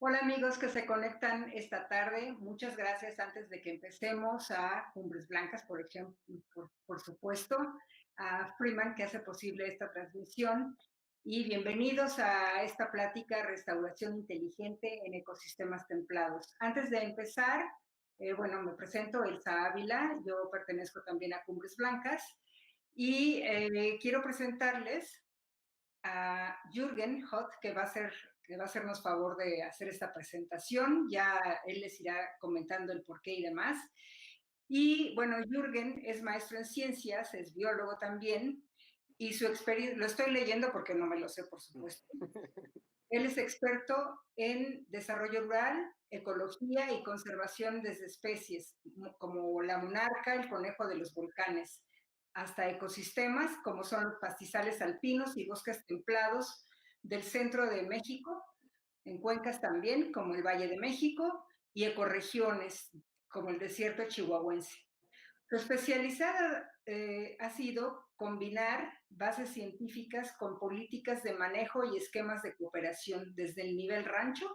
Hola amigos que se conectan esta tarde. Muchas gracias antes de que empecemos a Cumbres Blancas, por ejemplo, por supuesto, a Freeman que hace posible esta transmisión y bienvenidos a esta plática Restauración Inteligente en Ecosistemas Templados. Antes de empezar, me presento Elsa Ávila, yo pertenezco también a Cumbres Blancas y quiero presentarles a Jürgen Hoth, que va a hacernos favor de hacer esta presentación. Ya él les irá comentando el porqué y demás. Y bueno, Jürgen es maestro en ciencias, es biólogo también, y su experiencia, lo estoy leyendo porque no me lo sé, por supuesto. Él es experto en desarrollo rural, ecología y conservación de especies, como la monarca, el conejo de los volcanes, hasta ecosistemas como son los pastizales alpinos y bosques templados del centro de México, en cuencas también, como el Valle de México, y ecorregiones, como el desierto chihuahuense. Su especializada ha sido combinar bases científicas con políticas de manejo y esquemas de cooperación desde el nivel rancho,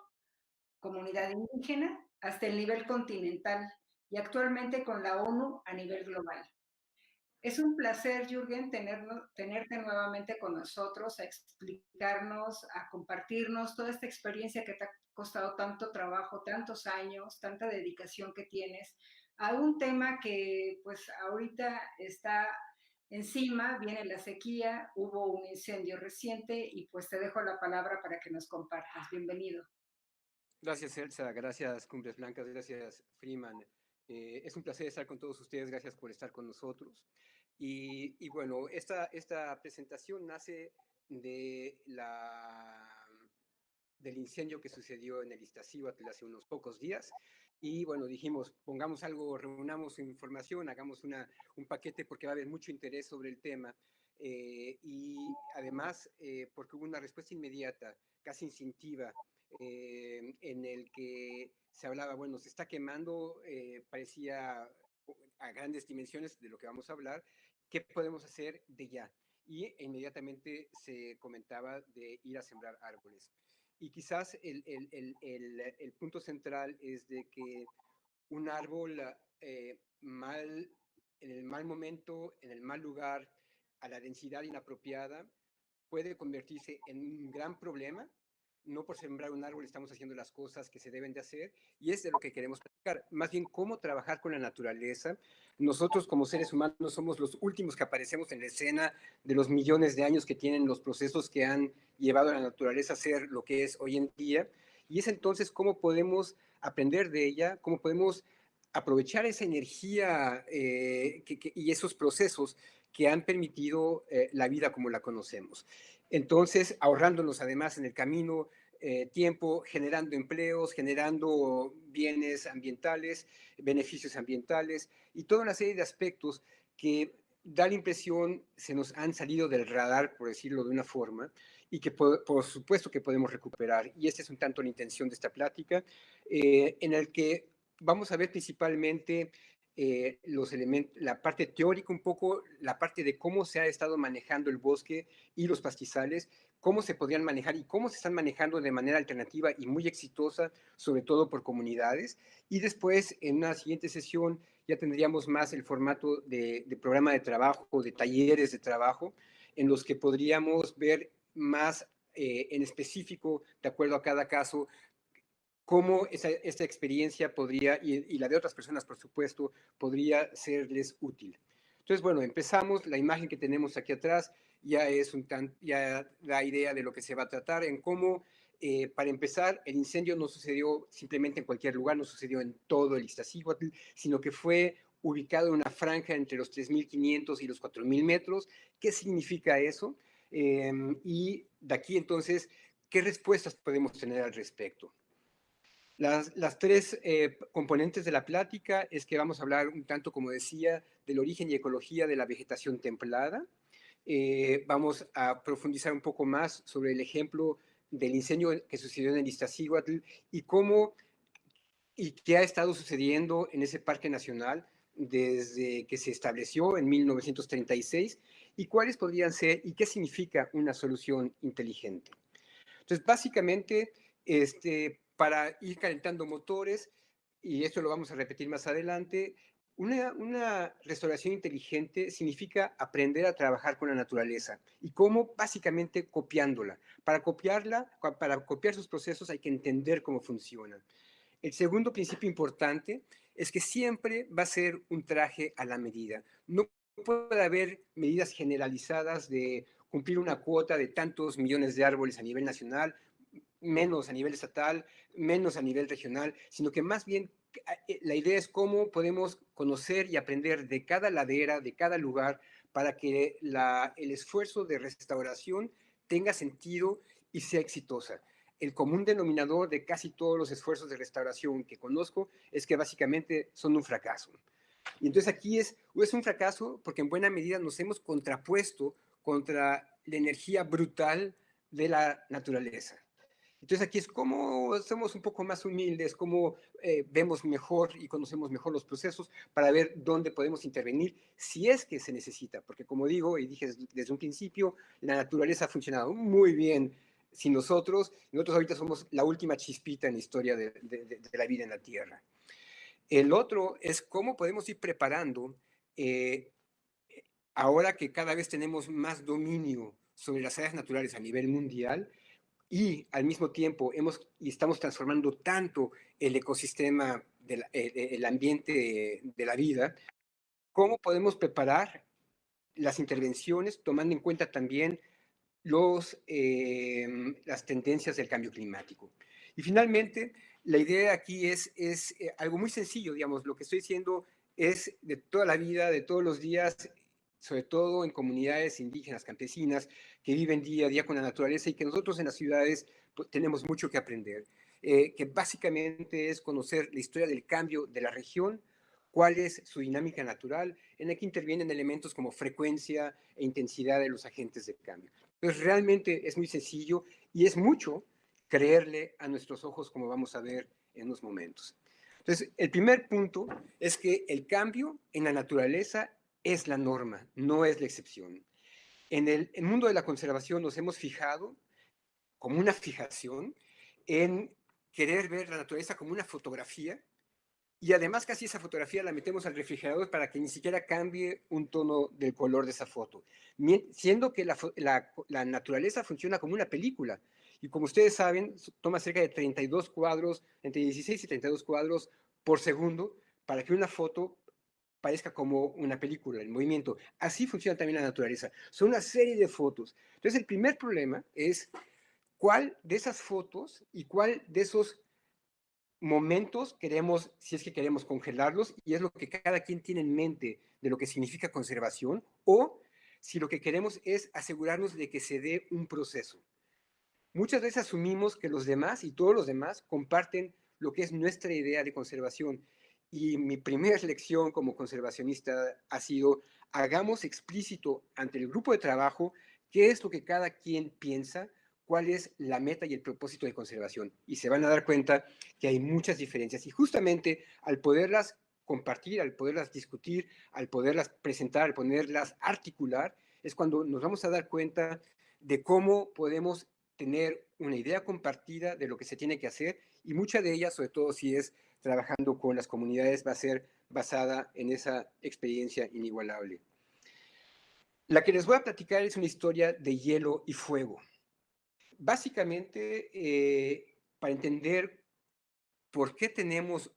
comunidad indígena, hasta el nivel continental y actualmente con la ONU a nivel global. Es un placer, Jürgen, tenerte nuevamente con nosotros, a explicarnos, a compartirnos toda esta experiencia que te ha costado tanto trabajo, tantos años, tanta dedicación que tienes a un tema que pues ahorita está encima, viene la sequía, hubo un incendio reciente y pues te dejo la palabra para que nos compartas. Bienvenido. Gracias, Elsa. Gracias, Cumbres Blancas. Gracias, Freeman. Es un placer estar con todos ustedes. Gracias por estar con nosotros. Y bueno, esta presentación nace de del incendio que sucedió en el Iztaccíhuatl hace unos pocos días. Y bueno, dijimos, pongamos algo, reunamos información, hagamos un paquete porque va a haber mucho interés sobre el tema. Y además, porque hubo una respuesta inmediata, casi instintiva, en el que se hablaba, bueno, se está quemando, parecía a grandes dimensiones de lo que vamos a hablar, ¿qué podemos hacer de ya? Y inmediatamente se comentaba de ir a sembrar árboles. Y quizás el punto central es de que un árbol en el mal momento, en el mal lugar, a la densidad inapropiada, puede convertirse en un gran problema. No por sembrar un árbol estamos haciendo las cosas que se deben de hacer, y es de lo que queremos platicar. Más bien, cómo trabajar con la naturaleza. Nosotros como seres humanos somos los últimos que aparecemos en la escena de los millones de años que tienen los procesos que han llevado a la naturaleza a ser lo que es hoy en día. Y es entonces cómo podemos aprender de ella, cómo podemos aprovechar esa energía y esos procesos que han permitido la vida como la conocemos. Entonces, ahorrándonos además en el camino tiempo, generando empleos, generando bienes ambientales, beneficios ambientales y toda una serie de aspectos que da la impresión se nos han salido del radar, por decirlo de una forma, y que por supuesto que podemos recuperar. Y esta es un tanto la intención de esta plática, en el que vamos a ver principalmente los elementos, la parte teórica un poco, la parte de cómo se ha estado manejando el bosque y los pastizales, cómo se podrían manejar y cómo se están manejando de manera alternativa y muy exitosa, sobre todo por comunidades. Y después, en una siguiente sesión, ya tendríamos más el formato de programa de trabajo, de talleres de trabajo, en los que podríamos ver más en específico, de acuerdo a cada caso, cómo esta experiencia podría, y la de otras personas, por supuesto, podría serles útil. Entonces, bueno, empezamos. La imagen que tenemos aquí atrás ya ya da idea de lo que se va a tratar, en cómo, para empezar, el incendio no sucedió simplemente en cualquier lugar, no sucedió en todo el Iztaccíhuatl, sino que fue ubicado en una franja entre los 3.500 y los 4.000 metros. ¿Qué significa eso? Y de aquí, entonces, ¿qué respuestas podemos tener al respecto? Las tres componentes de la plática es que vamos a hablar un tanto, como decía, del origen y ecología de la vegetación templada. Vamos a profundizar un poco más sobre el ejemplo del incendio que sucedió en el Iztaccíhuatl y cómo y qué ha estado sucediendo en ese parque nacional desde que se estableció en 1936 y cuáles podrían ser y qué significa una solución inteligente. Entonces, básicamente, para ir calentando motores, y esto lo vamos a repetir más adelante. Una restauración inteligente significa aprender a trabajar con la naturaleza. ¿Y cómo? Básicamente copiándola. Para copiarla, para copiar sus procesos hay que entender cómo funciona. El segundo principio importante es que siempre va a ser un traje a la medida. No puede haber medidas generalizadas de cumplir una cuota de tantos millones de árboles a nivel nacional, menos a nivel estatal, menos a nivel regional, sino que más bien la idea es cómo podemos conocer y aprender de cada ladera, de cada lugar, para que el esfuerzo de restauración tenga sentido y sea exitosa. El común denominador de casi todos los esfuerzos de restauración que conozco es que básicamente son un fracaso. Y entonces aquí es un fracaso porque en buena medida nos hemos contrapuesto contra la energía brutal de la naturaleza. Entonces aquí es como somos un poco más humildes, cómo vemos mejor y conocemos mejor los procesos para ver dónde podemos intervenir si es que se necesita. Porque como digo y dije desde un principio, la naturaleza ha funcionado muy bien sin nosotros. Nosotros ahorita somos la última chispita en la historia de la vida en la Tierra. El otro es cómo podemos ir preparando, eh, ahora que cada vez tenemos más dominio sobre las áreas naturales a nivel mundial, y al mismo tiempo estamos transformando tanto el ecosistema, el ambiente de la vida, ¿cómo podemos preparar las intervenciones tomando en cuenta también las tendencias del cambio climático? Y finalmente, la idea aquí es algo muy sencillo, digamos, lo que estoy diciendo es de toda la vida, de todos los días, sobre todo en comunidades indígenas, campesinas, que viven día a día con la naturaleza y que nosotros en las ciudades pues, tenemos mucho que aprender, que básicamente es conocer la historia del cambio de la región, cuál es su dinámica natural, en la que intervienen elementos como frecuencia e intensidad de los agentes de cambio. Pues realmente es muy sencillo y es mucho creerle a nuestros ojos, como vamos a ver en unos momentos. Entonces, el primer punto es que el cambio en la naturaleza es la norma, no es la excepción. En el mundo de la conservación nos hemos fijado como una fijación en querer ver la naturaleza como una fotografía y además casi esa fotografía la metemos al refrigerador para que ni siquiera cambie un tono del color de esa foto, siendo que la naturaleza funciona como una película. Y como ustedes saben, toma cerca de 32 cuadros, entre 16 y 32 cuadros por segundo, para que una foto parezca como una película, el movimiento. Así funciona también la naturaleza. Son una serie de fotos. Entonces, el primer problema es cuál de esas fotos y cuál de esos momentos queremos, si es que queremos congelarlos, y es lo que cada quien tiene en mente de lo que significa conservación, o si lo que queremos es asegurarnos de que se dé un proceso. Muchas veces asumimos que los demás y todos los demás comparten lo que es nuestra idea de conservación. Y mi primera lección como conservacionista ha sido, hagamos explícito ante el grupo de trabajo qué es lo que cada quien piensa, cuál es la meta y el propósito de conservación. Y se van a dar cuenta que hay muchas diferencias. Y justamente al poderlas compartir, al poderlas discutir, al poderlas presentar, al poderlas articular, es cuando nos vamos a dar cuenta de cómo podemos tener una idea compartida de lo que se tiene que hacer, y mucha de ellas, sobre todo si es trabajando con las comunidades, va a ser basada en esa experiencia inigualable. La que les voy a platicar es una historia de hielo y fuego. Básicamente, para entender por qué tenemos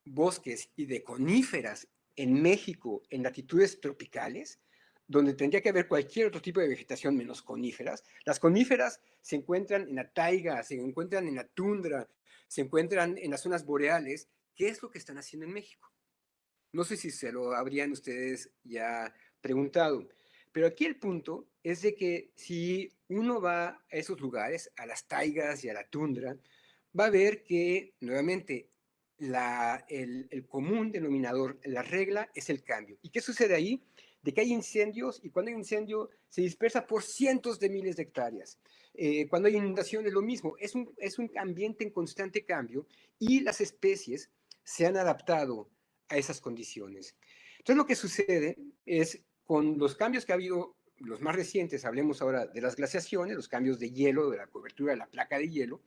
bosques y de coníferas en México en latitudes tropicales, donde tendría que haber cualquier otro tipo de vegetación menos coníferas. Las coníferas se encuentran en la taiga, se encuentran en la tundra, se encuentran en las zonas boreales. ¿Qué es lo que están haciendo en México? No sé si se lo habrían ustedes ya preguntado, pero aquí el punto es de que si uno va a esos lugares, a las taigas y a la tundra, va a ver que nuevamente el común denominador, la regla es el cambio. ¿Y qué sucede ahí? De que hay incendios, y cuando hay incendio se dispersa por cientos de miles de hectáreas. Cuando hay inundaciones, lo mismo. Es un ambiente en constante cambio y las especies se han adaptado a esas condiciones. Entonces lo que sucede es con los cambios que ha habido, los más recientes, hablemos ahora de las glaciaciones, los cambios de hielo, de la cobertura de la placa de hielo,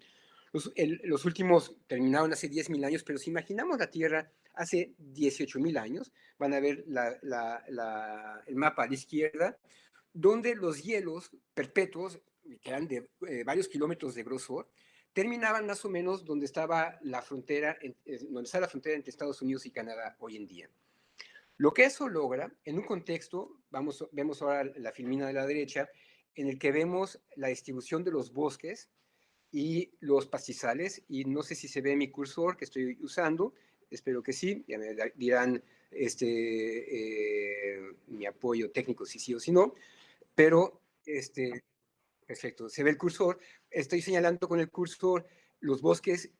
Los últimos terminaron hace 10.000 años, pero si imaginamos la Tierra hace 18.000 años, van a ver el mapa a la izquierda, donde los hielos perpetuos, que eran de varios kilómetros de grosor, terminaban más o menos donde estaba la frontera, donde está la frontera entre Estados Unidos y Canadá hoy en día. Lo que eso logra, en un contexto, vemos ahora la filmina de la derecha, en el que vemos la distribución de los bosques y los pastizales, y no sé si se ve mi cursor que estoy usando, espero que sí, ya me dirán mi apoyo técnico si sí o si no, pero perfecto, se ve el cursor, estoy señalando con el cursor los bosques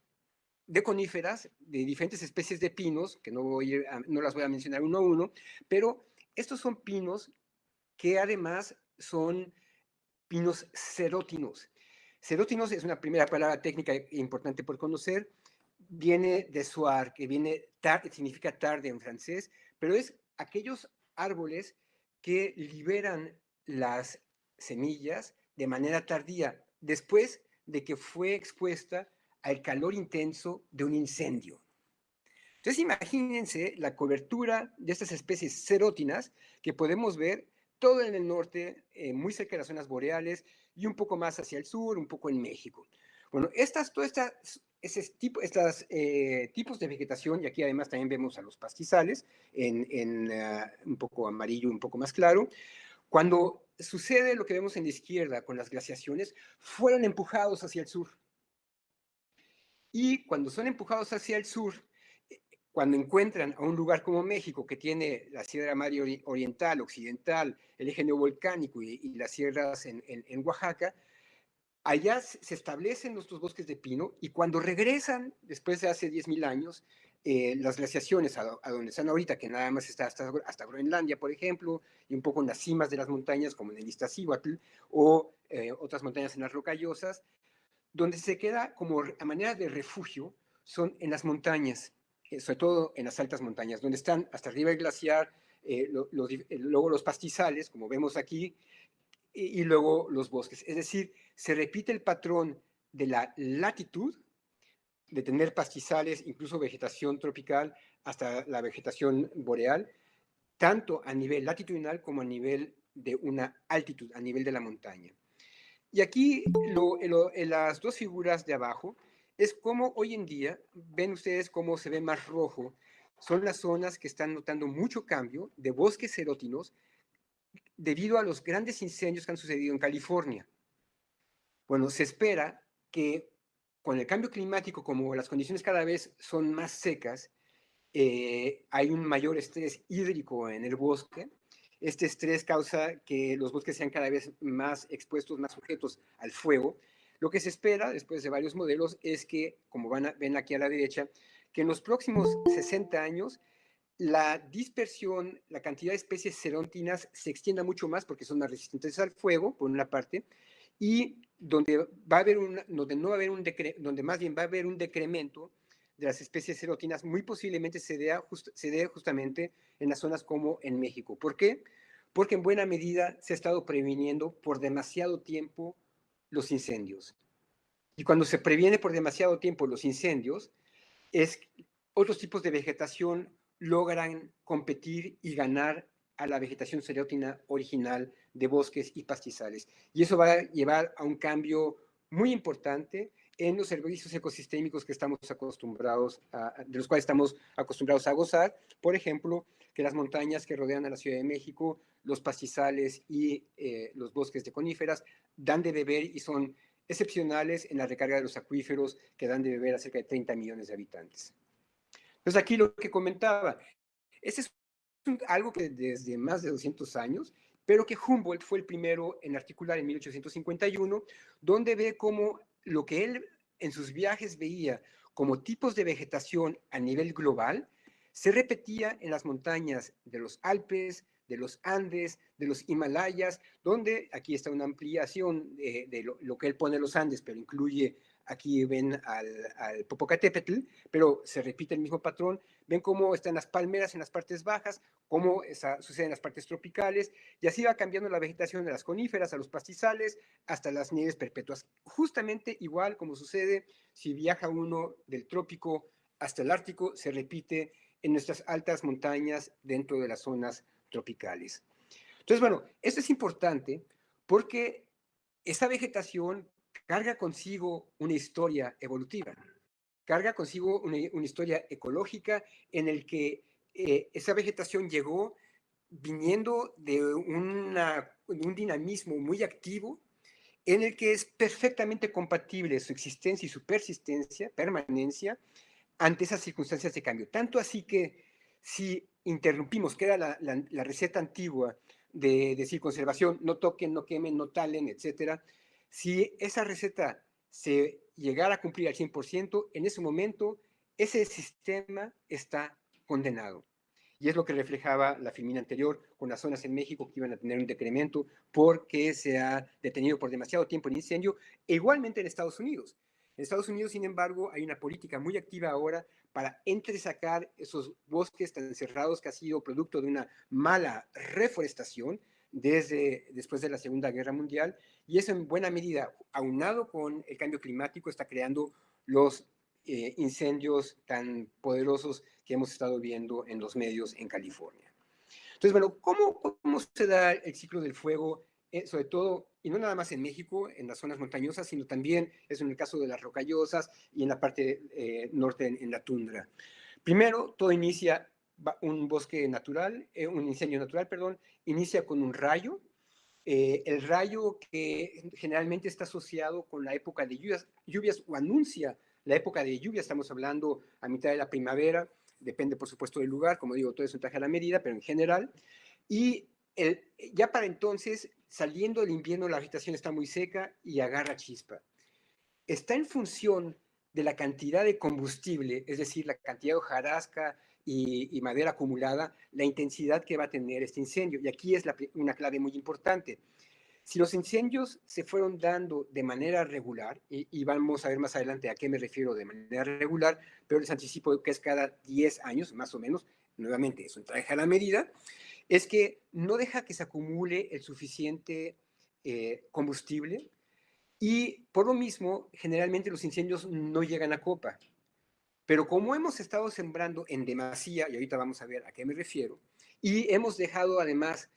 de coníferas de diferentes especies de pinos, que no las voy a mencionar uno a uno, pero estos son pinos que además son pinos serótinos. Serótinos es una primera palabra técnica importante por conocer, viene de soir, que significa tarde en francés, pero es aquellos árboles que liberan las semillas de manera tardía, después de que fue expuesta al calor intenso de un incendio. Entonces imagínense la cobertura de estas especies serótinas que podemos ver todo en el norte, muy cerca de las zonas boreales y un poco más hacia el sur, un poco en México. Bueno, estos tipos de vegetación, y aquí además también vemos a los pastizales en un poco amarillo, un poco más claro, cuando sucede lo que vemos en la izquierda con las glaciaciones, fueron empujados hacia el sur. Y cuando son empujados hacia el sur, cuando encuentran a un lugar como México, que tiene la Sierra Madre Oriental, Occidental, el eje neovolcánico y las sierras en Oaxaca, allá se establecen nuestros bosques de pino y cuando regresan, después de hace 10.000 años, las glaciaciones a donde están ahorita, que nada más está hasta Groenlandia, por ejemplo, y un poco en las cimas de las montañas, como en el Iztaccíhuatl, o otras montañas en las rocallosas, donde se queda como a manera de refugio son en las montañas, sobre todo en las altas montañas, donde están hasta arriba el glaciar, luego los pastizales, como vemos aquí, y luego los bosques. Es decir, se repite el patrón de la latitud, de tener pastizales, incluso vegetación tropical, hasta la vegetación boreal, tanto a nivel latitudinal como a nivel de una altitud, a nivel de la montaña. Y aquí en las dos figuras de abajo es como hoy en día, ven ustedes cómo se ve más rojo, son las zonas que están notando mucho cambio de bosques serótinos debido a los grandes incendios que han sucedido en California. Bueno, se espera que con el cambio climático, como las condiciones cada vez son más secas, hay un mayor estrés hídrico en el bosque. Este estrés causa que los bosques sean cada vez más expuestos, más sujetos al fuego. Lo que se espera, después de varios modelos, es que, como ven aquí a la derecha, que en los próximos 60 años la dispersión, la cantidad de especies seróntinas se extienda mucho más porque son más resistentes al fuego, por una parte, y donde donde más bien va a haber un decremento de las especies serótinas, muy posiblemente se dé justamente en las zonas como en México. ¿Por qué? Porque en buena medida se ha estado previniendo por demasiado tiempo los incendios. Y cuando se previene por demasiado tiempo los incendios, otros tipos de vegetación logran competir y ganar a la vegetación serótina original de bosques y pastizales. Y eso va a llevar a un cambio muy importante en los servicios ecosistémicos que estamos acostumbrados de los cuales estamos acostumbrados a gozar. Por ejemplo, que las montañas que rodean a la Ciudad de México, los pastizales y los bosques de coníferas dan de beber y son excepcionales en la recarga de los acuíferos que dan de beber a cerca de 30 millones de habitantes. Entonces aquí lo que comentaba, ese es algo que desde más de 200 años, pero que Humboldt fue el primero en articular en 1851, donde ve cómo lo que él en sus viajes veía como tipos de vegetación a nivel global, se repetía en las montañas de los Alpes, de los Andes, de los Himalayas, donde aquí está una ampliación de lo que él pone los Andes, pero incluye aquí ven al Popocatépetl, pero se repite el mismo patrón. Ven cómo están las palmeras en las partes bajas, cómo sucede en las partes tropicales, y así va cambiando la vegetación de las coníferas a los pastizales hasta las nieves perpetuas. Justamente igual como sucede si viaja uno del trópico hasta el Ártico, se repite en nuestras altas montañas dentro de las zonas tropicales. Entonces, bueno, esto es importante porque esa vegetación carga consigo una historia evolutiva, carga consigo una historia ecológica en el que esa vegetación llegó viniendo de un dinamismo muy activo en el que es perfectamente compatible su existencia y su persistencia, permanencia, ante esas circunstancias de cambio. Tanto así que si interrumpimos, que era la receta antigua de decir conservación, no toquen, no quemen, no talen, etcétera, si esa receta se llegara a cumplir al 100%, en ese momento ese sistema está condenado. Y es lo que reflejaba la filmina anterior con las zonas en México que iban a tener un decremento porque se ha detenido por demasiado tiempo el incendio, e igualmente en Estados Unidos. En Estados Unidos, sin embargo, hay una política muy activa ahora para entresacar esos bosques tan cerrados que ha sido producto de una mala reforestación desde después de la Segunda Guerra Mundial, y eso en buena medida, aunado con el cambio climático, está creando los incendios tan poderosos que hemos estado viendo en los medios en California. Entonces, bueno, ¿cómo se da el ciclo del fuego? Sobre todo, y no nada más en México, en las zonas montañosas, sino también es en el caso de las rocallosas y en la parte norte, en la tundra. Primero, todo inicia, un bosque natural, un incendio natural, perdón, inicia con un rayo. El rayo que generalmente está asociado con la época de lluvias o anuncia la época de lluvia, estamos hablando a mitad de la primavera, depende por supuesto del lugar, como digo, todo es un traje a la medida, pero en general. Y ya para entonces, saliendo del invierno, la vegetación está muy seca y agarra chispa. Está en función de la cantidad de combustible, es decir, la cantidad de hojarasca y madera acumulada, la intensidad que va a tener este incendio. Y aquí es una clave muy importante. Si los incendios se fueron dando de manera regular, y vamos a ver más adelante a qué me refiero de manera regular, pero les anticipo que es cada 10 años, más o menos, nuevamente es un traje a la medida, es que no deja que se acumule el suficiente combustible, y por lo mismo, generalmente los incendios no llegan a copa. Pero como hemos estado sembrando en demasía, y ahorita vamos a ver a qué me refiero, y hemos dejado además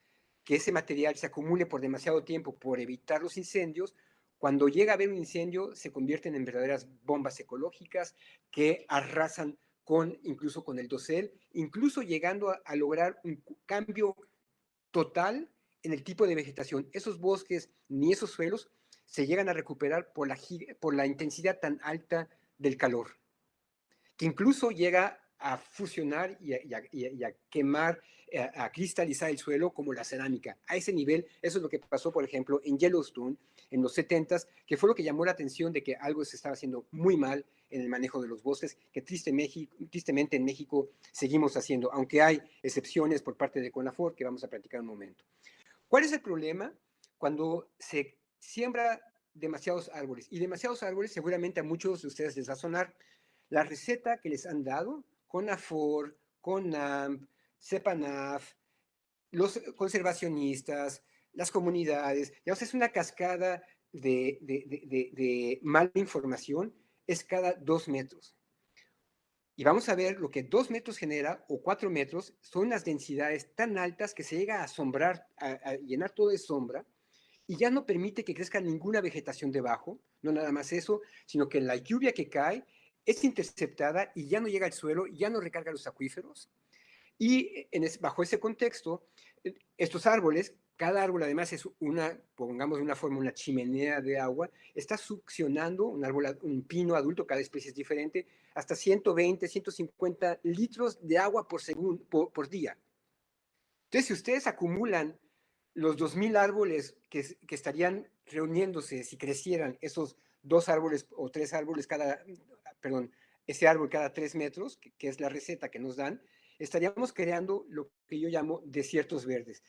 que ese material se acumule por demasiado tiempo por evitar los incendios, cuando llega a haber un incendio se convierten en verdaderas bombas ecológicas que arrasan incluso con el dosel, incluso llegando a lograr un cambio total en el tipo de vegetación. Esos bosques ni esos suelos se llegan a recuperar por la intensidad tan alta del calor, que incluso llega a fusionar y a quemar, a cristalizar el suelo como la cerámica. A ese nivel, eso es lo que pasó, por ejemplo, en Yellowstone en los 70s, que fue lo que llamó la atención de que algo se estaba haciendo muy mal en el manejo de los bosques, que tristemente en México seguimos haciendo, aunque hay excepciones por parte de CONAFOR, que vamos a platicar un momento. ¿Cuál es el problema? Cuando se siembra demasiados árboles, y demasiados árboles seguramente a muchos de ustedes les va a sonar la receta que les han dado, CONAFOR, CONAMP, CEPANAF, los conservacionistas, las comunidades, ya, o sea, es una cascada de mala información, es cada 2 metros. Y vamos a ver lo que 2 metros genera, o 4 metros, son las densidades tan altas que se llega a asombrar, a llenar todo de sombra, y ya no permite que crezca ninguna vegetación debajo, no nada más eso, sino que la lluvia que cae es interceptada y ya no llega al suelo, ya no recarga los acuíferos, y bajo ese contexto, estos árboles, cada árbol además es pongamos de una forma, una chimenea de agua, está succionando, un pino adulto, cada especie es diferente, hasta 120, 150 litros de agua por día. Entonces, si ustedes acumulan los 2,000 árboles que estarían reuniéndose si crecieran esos 2 árboles o 3 árboles ese árbol cada 3 metros, que es la receta que nos dan, estaríamos creando lo que yo llamo desiertos verdes.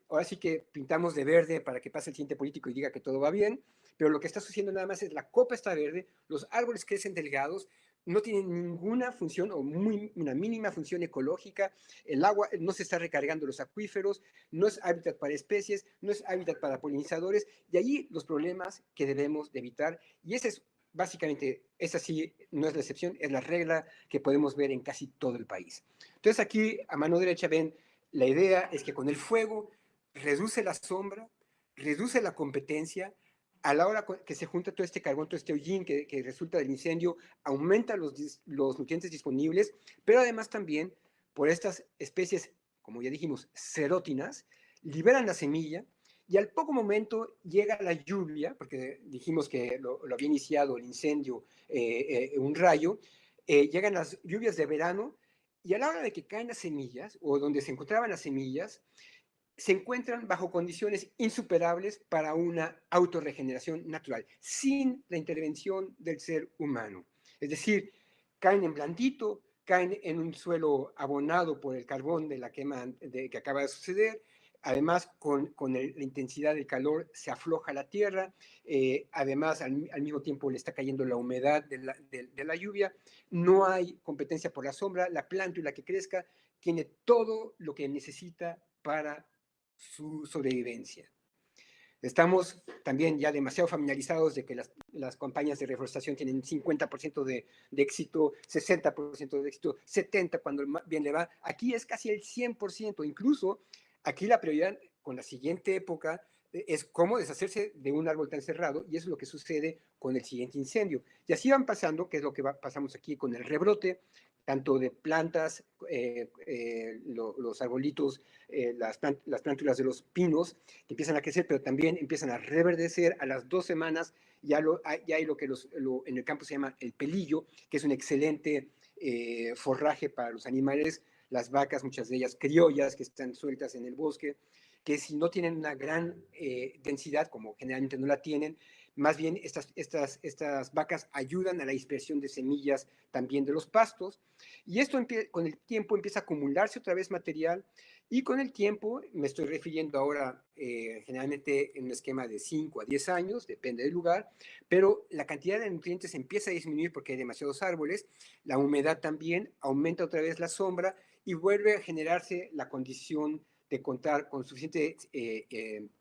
ahora sí que pintamos de verde para que pase el siguiente político y diga que todo va bien, pero lo que está sucediendo nada más es la copa está verde, los árboles crecen delgados, no tienen ninguna función o una mínima función ecológica, el agua no se está recargando los acuíferos, no es hábitat para especies, no es hábitat para polinizadores, y allí los problemas que debemos de evitar, y ese es básicamente, esa sí no es la excepción, es la regla que podemos ver en casi todo el país. Entonces aquí a mano derecha ven, la idea es que con el fuego reduce la sombra, reduce la competencia, a la hora que se junta todo este carbón, todo este hollín que resulta del incendio, aumenta los nutrientes disponibles, pero además también por estas especies, como ya dijimos, serótinas, liberan la semilla y al poco momento llega la lluvia, porque dijimos que lo había iniciado el incendio, un rayo, llegan las lluvias de verano y a la hora de que caen las semillas, o donde se encontraban las semillas, se encuentran bajo condiciones insuperables para una autorregeneración natural, sin la intervención del ser humano. Es decir, caen en blandito, caen en un suelo abonado por el carbón de la quema que acaba de suceder. Además, con la intensidad del calor se afloja la tierra, además al mismo tiempo le está cayendo la humedad de la lluvia, no hay competencia por la sombra, la plántula que crezca tiene todo lo que necesita para su sobrevivencia. Estamos también ya demasiado familiarizados de que las campañas de reforestación tienen 50% de éxito, 60% de éxito, 70% cuando bien le va. Aquí es casi el 100%. Incluso aquí la prioridad con la siguiente época es cómo deshacerse de un árbol tan cerrado, y eso es lo que sucede con el siguiente incendio. Y así van pasando, que es lo que pasamos aquí con el rebrote, tanto de plantas, los arbolitos, las plántulas de los pinos, que empiezan a crecer, pero también empiezan a reverdecer. A las 2 semanas ya hay lo que en el campo se llama el pelillo, que es un excelente forraje para los animales, las vacas, muchas de ellas criollas, que están sueltas en el bosque, que si no tienen una gran densidad, como generalmente no la tienen, más bien estas vacas ayudan a la dispersión de semillas también de los pastos, y esto con el tiempo empieza a acumularse otra vez material, y con el tiempo, me estoy refiriendo ahora generalmente en un esquema de 5 a 10 años, depende del lugar, pero la cantidad de nutrientes empieza a disminuir porque hay demasiados árboles, la humedad también, aumenta otra vez la sombra y vuelve a generarse la condición de contar con suficiente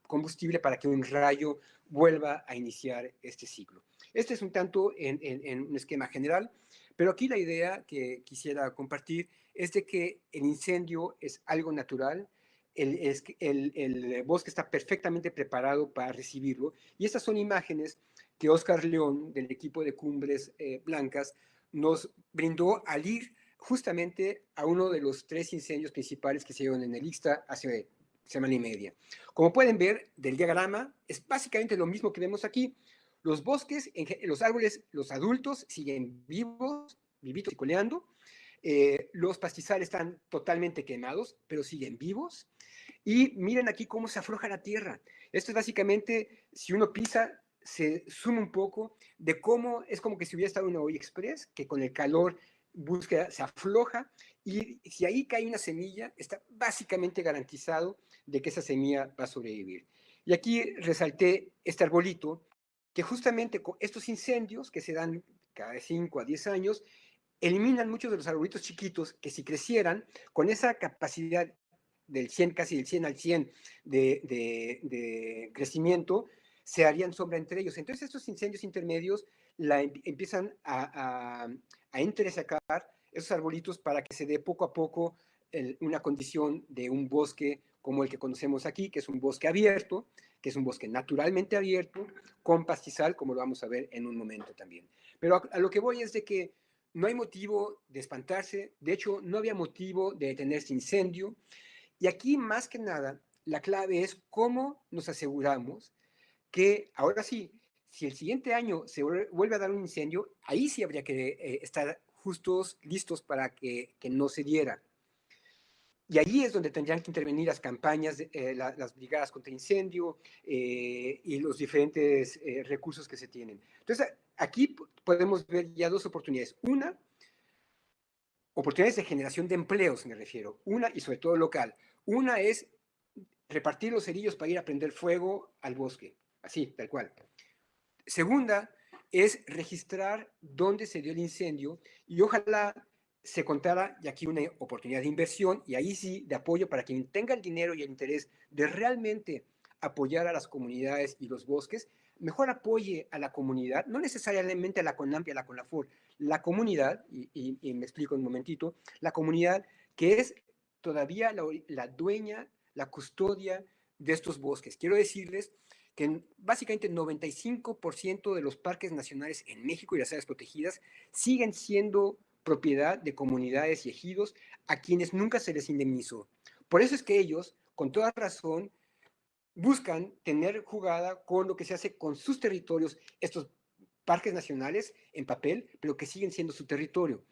combustible para que un rayo vuelva a iniciar este ciclo. Este es un tanto en un esquema general, pero aquí la idea que quisiera compartir es de que el incendio es algo natural, el bosque está perfectamente preparado para recibirlo, y estas son imágenes que Oscar León, del equipo de Cumbres Blancas, nos brindó al ir justamente a uno de los 3 incendios principales que se dieron en el Ixta hace semana y media. Como pueden ver del diagrama, es básicamente lo mismo que vemos aquí. Los bosques, los árboles, los adultos siguen vivos, vivitos y coleando. Los pastizales están totalmente quemados, pero siguen vivos. Y miren aquí cómo se afloja la tierra. Esto es básicamente, si uno pisa, se suma un poco de cómo es como que si hubiera estado una olla express, que con el calor se afloja, y si ahí cae una semilla, está básicamente garantizado de que esa semilla va a sobrevivir. Y aquí resalté este arbolito, que justamente con estos incendios que se dan cada 5 a 10 años, eliminan muchos de los arbolitos chiquitos que si crecieran con esa capacidad del 100, casi del 100 al 100 de crecimiento, se harían sombra entre ellos. Entonces estos incendios intermedios empiezan a entresacar esos arbolitos para que se dé poco a poco una condición de un bosque como el que conocemos aquí, que es un bosque abierto, que es un bosque naturalmente abierto, con pastizal, como lo vamos a ver en un momento también. Pero a lo que voy es de que no hay motivo de espantarse, de hecho no había motivo de detenerse incendio, y aquí más que nada la clave es cómo nos aseguramos que ahora sí, si el siguiente año se vuelve a dar un incendio, ahí sí habría que estar justos, listos para que no se diera. Y allí es donde tendrían que intervenir las campañas, las brigadas contra incendio y los diferentes recursos que se tienen. Entonces, aquí podemos ver ya 2 oportunidades. Una, oportunidades de generación de empleos, me refiero. Una, y sobre todo local. Una es repartir los cerillos para ir a prender fuego al bosque, así, tal cual. Segunda es registrar dónde se dio el incendio y ojalá se contara, y aquí una oportunidad de inversión, y ahí sí, de apoyo para quien tenga el dinero y el interés de realmente apoyar a las comunidades y los bosques, mejor apoye a la comunidad, no necesariamente a la CONAMP y a la CONAFOR, la comunidad, y me explico un momentito, la comunidad que es todavía la dueña, la custodia de estos bosques. Quiero decirles que básicamente 95% de los parques nacionales en México y las áreas protegidas siguen siendo propiedad de comunidades y ejidos a quienes nunca se les indemnizó. Por eso es que ellos, con toda razón, buscan tener jugada con lo que se hace con sus territorios, estos parques nacionales en papel, pero que siguen siendo su territorio.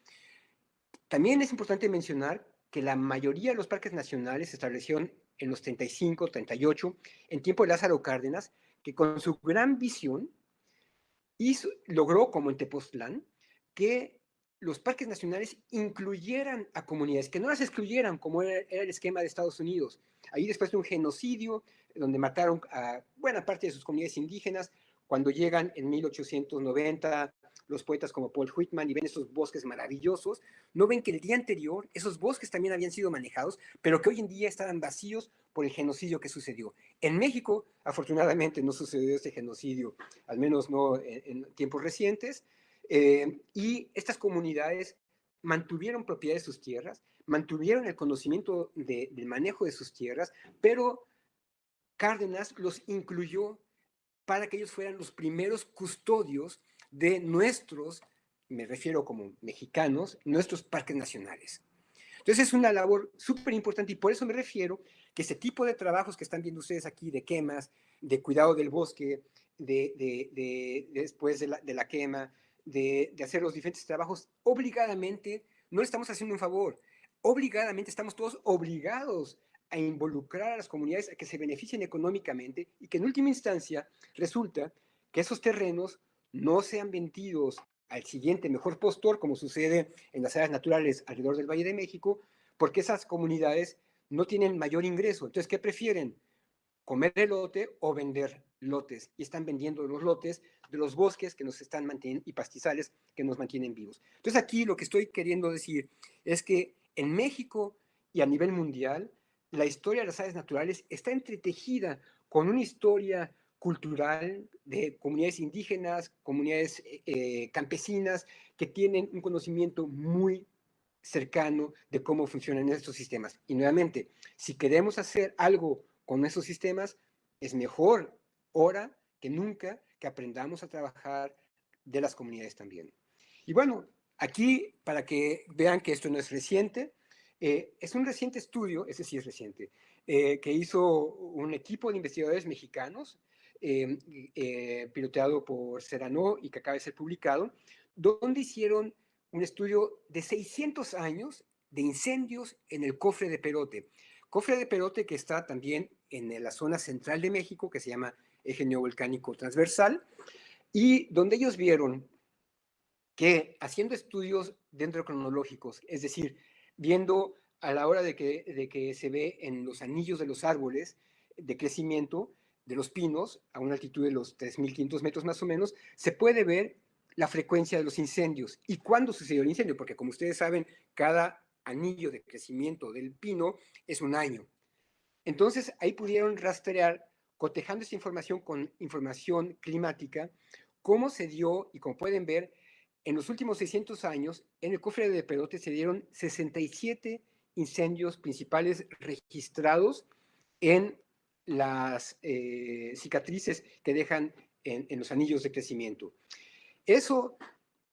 También es importante mencionar que la mayoría de los parques nacionales se establecieron en los 35, 38, en tiempo de Lázaro Cárdenas, que con su gran visión logró, como en Tepoztlán, que los parques nacionales incluyeran a comunidades, que no las excluyeran, como era el esquema de Estados Unidos. Ahí después de un genocidio, donde mataron a buena parte de sus comunidades indígenas, cuando llegan en 1890 los poetas como Paul Whitman y ven esos bosques maravillosos, no ven que el día anterior esos bosques también habían sido manejados, pero que hoy en día estaban vacíos por el genocidio que sucedió. En México, afortunadamente, no sucedió ese genocidio, al menos no en tiempos recientes, y estas comunidades mantuvieron propiedad de sus tierras, mantuvieron el conocimiento del manejo de sus tierras, pero Cárdenas los incluyó para que ellos fueran los primeros custodios de nuestros, me refiero como mexicanos, nuestros parques nacionales. Entonces es una labor súper importante y por eso me refiero que ese tipo de trabajos que están viendo ustedes aquí, de quemas, de cuidado del bosque, después de la quema, de hacer los diferentes trabajos, obligadamente no le estamos haciendo un favor, obligadamente estamos todos obligados a involucrar a las comunidades a que se beneficien económicamente y que en última instancia resulta que esos terrenos no sean vendidos al siguiente mejor postor, como sucede en las áreas naturales alrededor del Valle de México, porque esas comunidades no tienen mayor ingreso. Entonces, ¿qué prefieren? Comer el lote o vender lotes. Y están vendiendo los lotes de los bosques que nos están manteniendo y pastizales que nos mantienen vivos. Entonces, aquí lo que estoy queriendo decir es que en México y a nivel mundial, la historia de las áreas naturales está entretejida con una historia cultural de comunidades indígenas, comunidades campesinas que tienen un conocimiento muy cercano de cómo funcionan estos sistemas. Y nuevamente, si queremos hacer algo con esos sistemas, es mejor ahora que nunca que aprendamos a trabajar de las comunidades también. Y bueno, aquí para que vean que esto no es reciente, es un reciente estudio, ese sí es reciente, que hizo un equipo de investigadores mexicanos, piloteado por Serrano y que acaba de ser publicado, donde hicieron un estudio de 600 años de incendios en el Cofre de Perote. Cofre de Perote que está también en la zona central de México, que se llama Eje Neovolcánico Transversal, y donde ellos vieron que haciendo estudios dendrocronológicos, es decir, viendo a la hora de que se ve en los anillos de los árboles de crecimiento de los pinos a una altitud de los 3.500 metros más o menos, se puede ver la frecuencia de los incendios y cuándo sucedió el incendio, porque como ustedes saben, cada anillo de crecimiento del pino es un año. Entonces ahí pudieron rastrear, cotejando esta información con información climática, cómo se dio, y como pueden ver, en los últimos 600 años, en el Cofre de Perote se dieron 67 incendios principales registrados en las cicatrices que dejan en los anillos de crecimiento. Eso,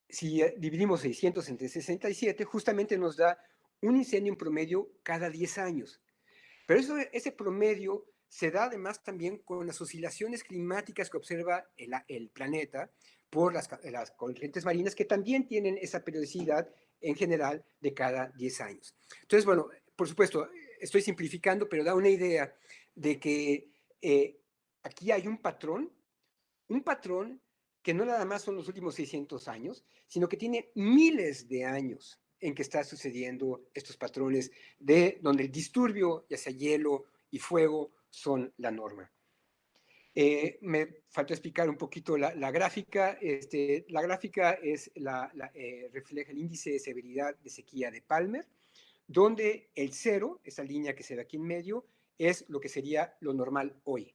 si dividimos 600 entre 67, justamente nos da un incendio en promedio cada 10 años. Pero ese promedio se da además también con las oscilaciones climáticas que observa el planeta por las corrientes marinas, que también tienen esa periodicidad en general de cada 10 años. Entonces, bueno, por supuesto, estoy simplificando, pero da una idea de que aquí hay un patrón que no nada más son los últimos 600 años, sino que tiene miles de años en que está sucediendo estos patrones de donde el disturbio, ya sea hielo y fuego, son la norma. Me falta explicar un poquito la gráfica. La gráfica refleja el índice de severidad de sequía de Palmer, donde el 0, esa línea que se ve aquí en medio, es lo que sería lo normal hoy.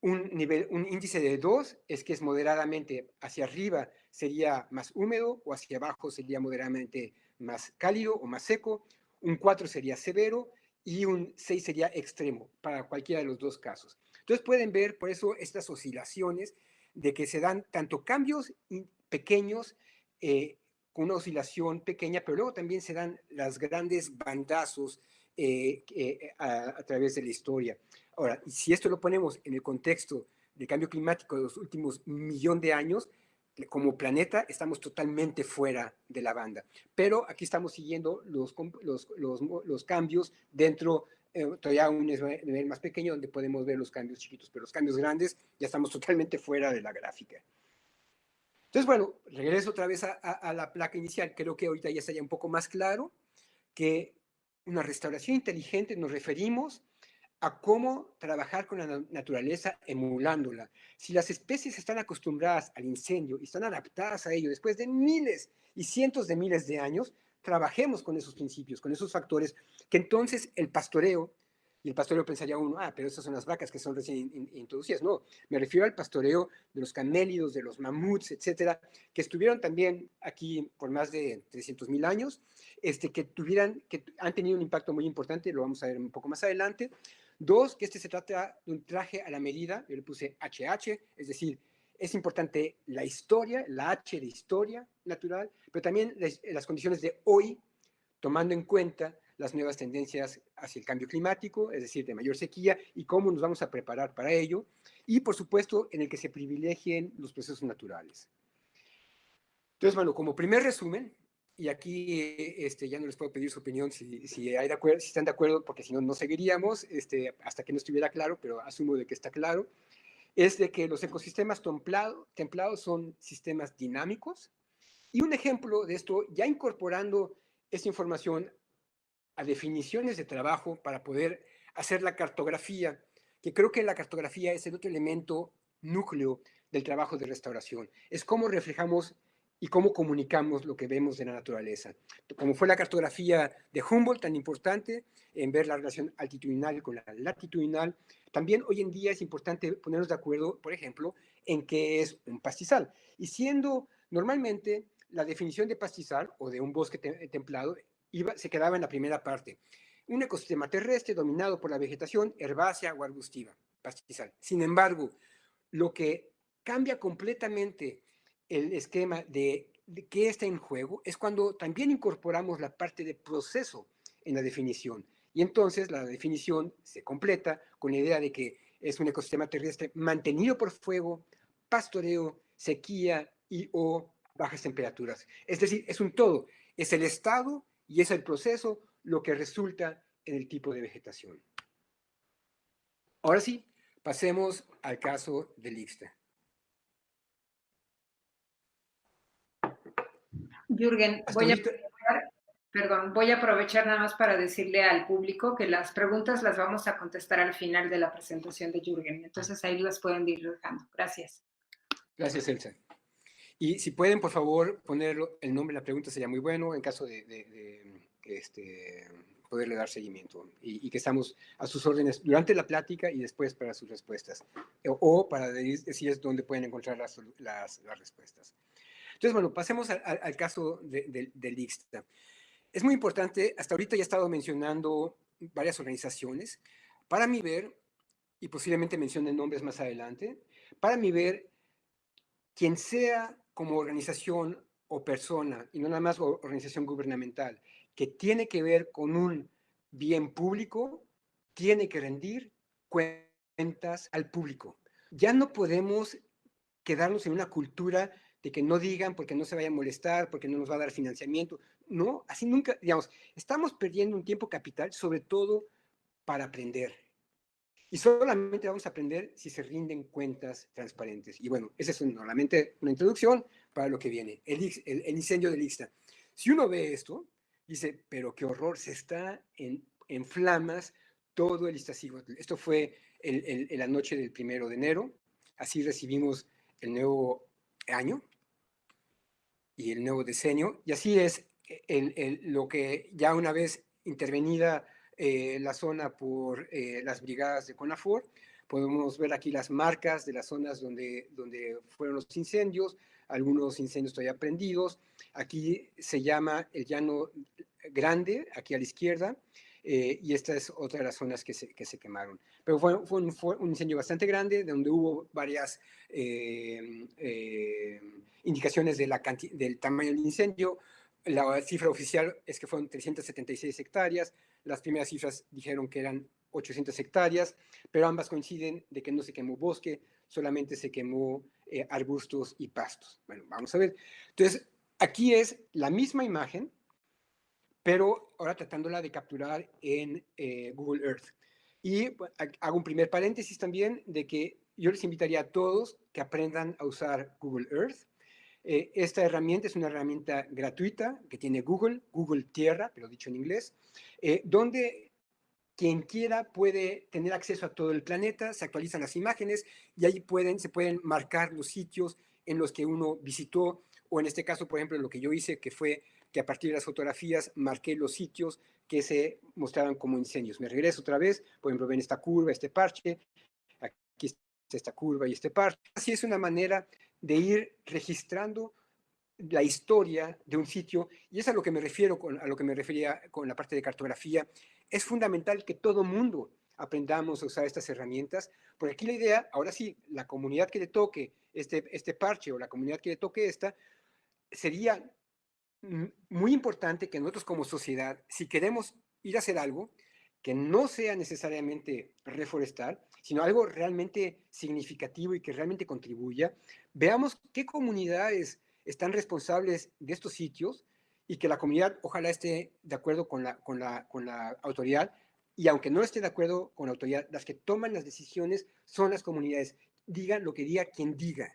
Un índice de 2 es que es moderadamente hacia arriba sería más húmedo o hacia abajo sería moderadamente más cálido o más seco. Un 4 sería severo y un 6 sería extremo para cualquiera de los dos casos. Entonces pueden ver por eso estas oscilaciones de que se dan tanto cambios pequeños con una oscilación pequeña, pero luego también se dan los grandes bandazos a través de la historia. Ahora, si esto lo ponemos en el contexto del cambio climático de los últimos 1.000.000 de años, como planeta estamos totalmente fuera de la banda. Pero aquí estamos siguiendo los cambios dentro, todavía un nivel más pequeño donde podemos ver los cambios chiquitos, pero los cambios grandes ya estamos totalmente fuera de la gráfica. Entonces, bueno, regreso otra vez a la placa inicial. Creo que ahorita ya estaría un poco más claro que una restauración inteligente nos referimos a cómo trabajar con la naturaleza emulándola. Si las especies están acostumbradas al incendio y están adaptadas a ello después de miles y cientos de miles de años, trabajemos con esos principios, con esos factores, que entonces el pastoreo, y el pastoreo pensaría uno, pero esas son las vacas que son recién introducidas. No, me refiero al pastoreo de los camélidos, de los mamuts, etcétera, que estuvieron también aquí por más de 300.000 años, que han tenido un impacto muy importante, lo vamos a ver un poco más adelante. 2, que se trata de un traje a la medida, yo le puse HH, es decir, es importante la historia, la H de historia natural, pero también las condiciones de hoy, tomando en cuenta las nuevas tendencias hacia el cambio climático, es decir, de mayor sequía, y cómo nos vamos a preparar para ello, y por supuesto en el que se privilegien los procesos naturales. Entonces, bueno, como primer resumen, y aquí ya no les puedo pedir su opinión si están de acuerdo, porque si no, no seguiríamos hasta que no estuviera claro, pero asumo de que está claro, es de que los ecosistemas templados son sistemas dinámicos, y un ejemplo de esto, ya incorporando esta información a definiciones de trabajo para poder hacer la cartografía, que creo que la cartografía es el otro elemento núcleo del trabajo de restauración. Es cómo reflejamos y cómo comunicamos lo que vemos de la naturaleza. Como fue la cartografía de Humboldt tan importante en ver la relación altitudinal con la latitudinal, también hoy en día es importante ponernos de acuerdo, por ejemplo, en qué es un pastizal. Y siendo normalmente la definición de pastizal o de un bosque templado se quedaba en la primera parte. Un ecosistema terrestre dominado por la vegetación herbácea o arbustiva, pastizal. Sin embargo, lo que cambia completamente el esquema de qué está en juego es cuando también incorporamos la parte de proceso en la definición. Y entonces la definición se completa con la idea de que es un ecosistema terrestre mantenido por fuego, pastoreo, sequía y o bajas temperaturas. Es decir, es un todo. Es el estado y es el proceso lo que resulta en el tipo de vegetación. Ahora sí, pasemos al caso del Ixta. Jürgen, voy a aprovechar nada más para decirle al público que las preguntas las vamos a contestar al final de la presentación de Jürgen. Entonces ahí las pueden ir dejando. Gracias. Gracias, Elsa. Y si pueden, por favor, poner el nombre de la pregunta sería muy bueno en caso de poderle dar seguimiento. Y que estamos a sus órdenes durante la plática y después para sus respuestas. O para decirles dónde pueden encontrar las respuestas. Entonces, bueno, pasemos al caso del Ixta. Es muy importante, hasta ahorita ya he estado mencionando varias organizaciones. Para mí ver, y posiblemente mencione nombres más adelante, para mí ver, quien sea como organización o persona, y no nada más organización gubernamental, que tiene que ver con un bien público, tiene que rendir cuentas al público. Ya no podemos quedarnos en una cultura de que no digan porque no se vaya a molestar, porque no nos va a dar financiamiento. No, así nunca, digamos, estamos perdiendo un tiempo capital, sobre todo para aprender. Y solamente vamos a aprender si se rinden cuentas transparentes. Y bueno, esa es solamente una introducción para lo que viene, el incendio del Ixta. Si uno ve esto, dice, pero qué horror, se está en flamas todo el Iztaccíhuatl. Esto fue en la noche del 1 de enero. Así recibimos el nuevo año y el nuevo decenio. Y así es lo que ya una vez intervenida la zona por las brigadas de CONAFOR, podemos ver aquí las marcas de las zonas donde fueron los incendios, algunos incendios todavía prendidos. Aquí se llama el Llano Grande, aquí a la izquierda, y esta es otra de las zonas que se quemaron. Pero fue un incendio bastante grande, donde hubo varias indicaciones del tamaño del incendio. La cifra oficial es que fueron 376 hectáreas, las primeras cifras dijeron que eran 800 hectáreas, pero ambas coinciden de que no se quemó bosque, solamente se quemó arbustos y pastos. Bueno, vamos a ver. Entonces, aquí es la misma imagen, pero ahora tratándola de capturar en Google Earth. Y bueno, hago un primer paréntesis también de que yo les invitaría a todos que aprendan a usar Google Earth. Esta herramienta es una herramienta gratuita que tiene Google Tierra, pero dicho en inglés, donde quien quiera puede tener acceso a todo el planeta, se actualizan las imágenes y ahí se pueden marcar los sitios en los que uno visitó, o en este caso, por ejemplo, lo que yo hice, que fue que a partir de las fotografías marqué los sitios que se mostraban como incendios. Me regreso otra vez, por ejemplo, ven esta curva, este parche, aquí está esta curva y este parche. Así es una manera de ir registrando la historia de un sitio, y es a lo que me refiero, a lo que me refería con la parte de cartografía. Es fundamental que todo mundo aprendamos a usar estas herramientas, porque aquí la idea, ahora sí, la comunidad que le toque este parche o la comunidad que le toque esta, sería muy importante que nosotros como sociedad, si queremos ir a hacer algo, que no sea necesariamente reforestar, sino algo realmente significativo y que realmente contribuya, veamos qué comunidades están responsables de estos sitios y que la comunidad ojalá esté de acuerdo con la autoridad, y aunque no esté de acuerdo con la autoridad, las que toman las decisiones son las comunidades, digan lo que diga quien diga.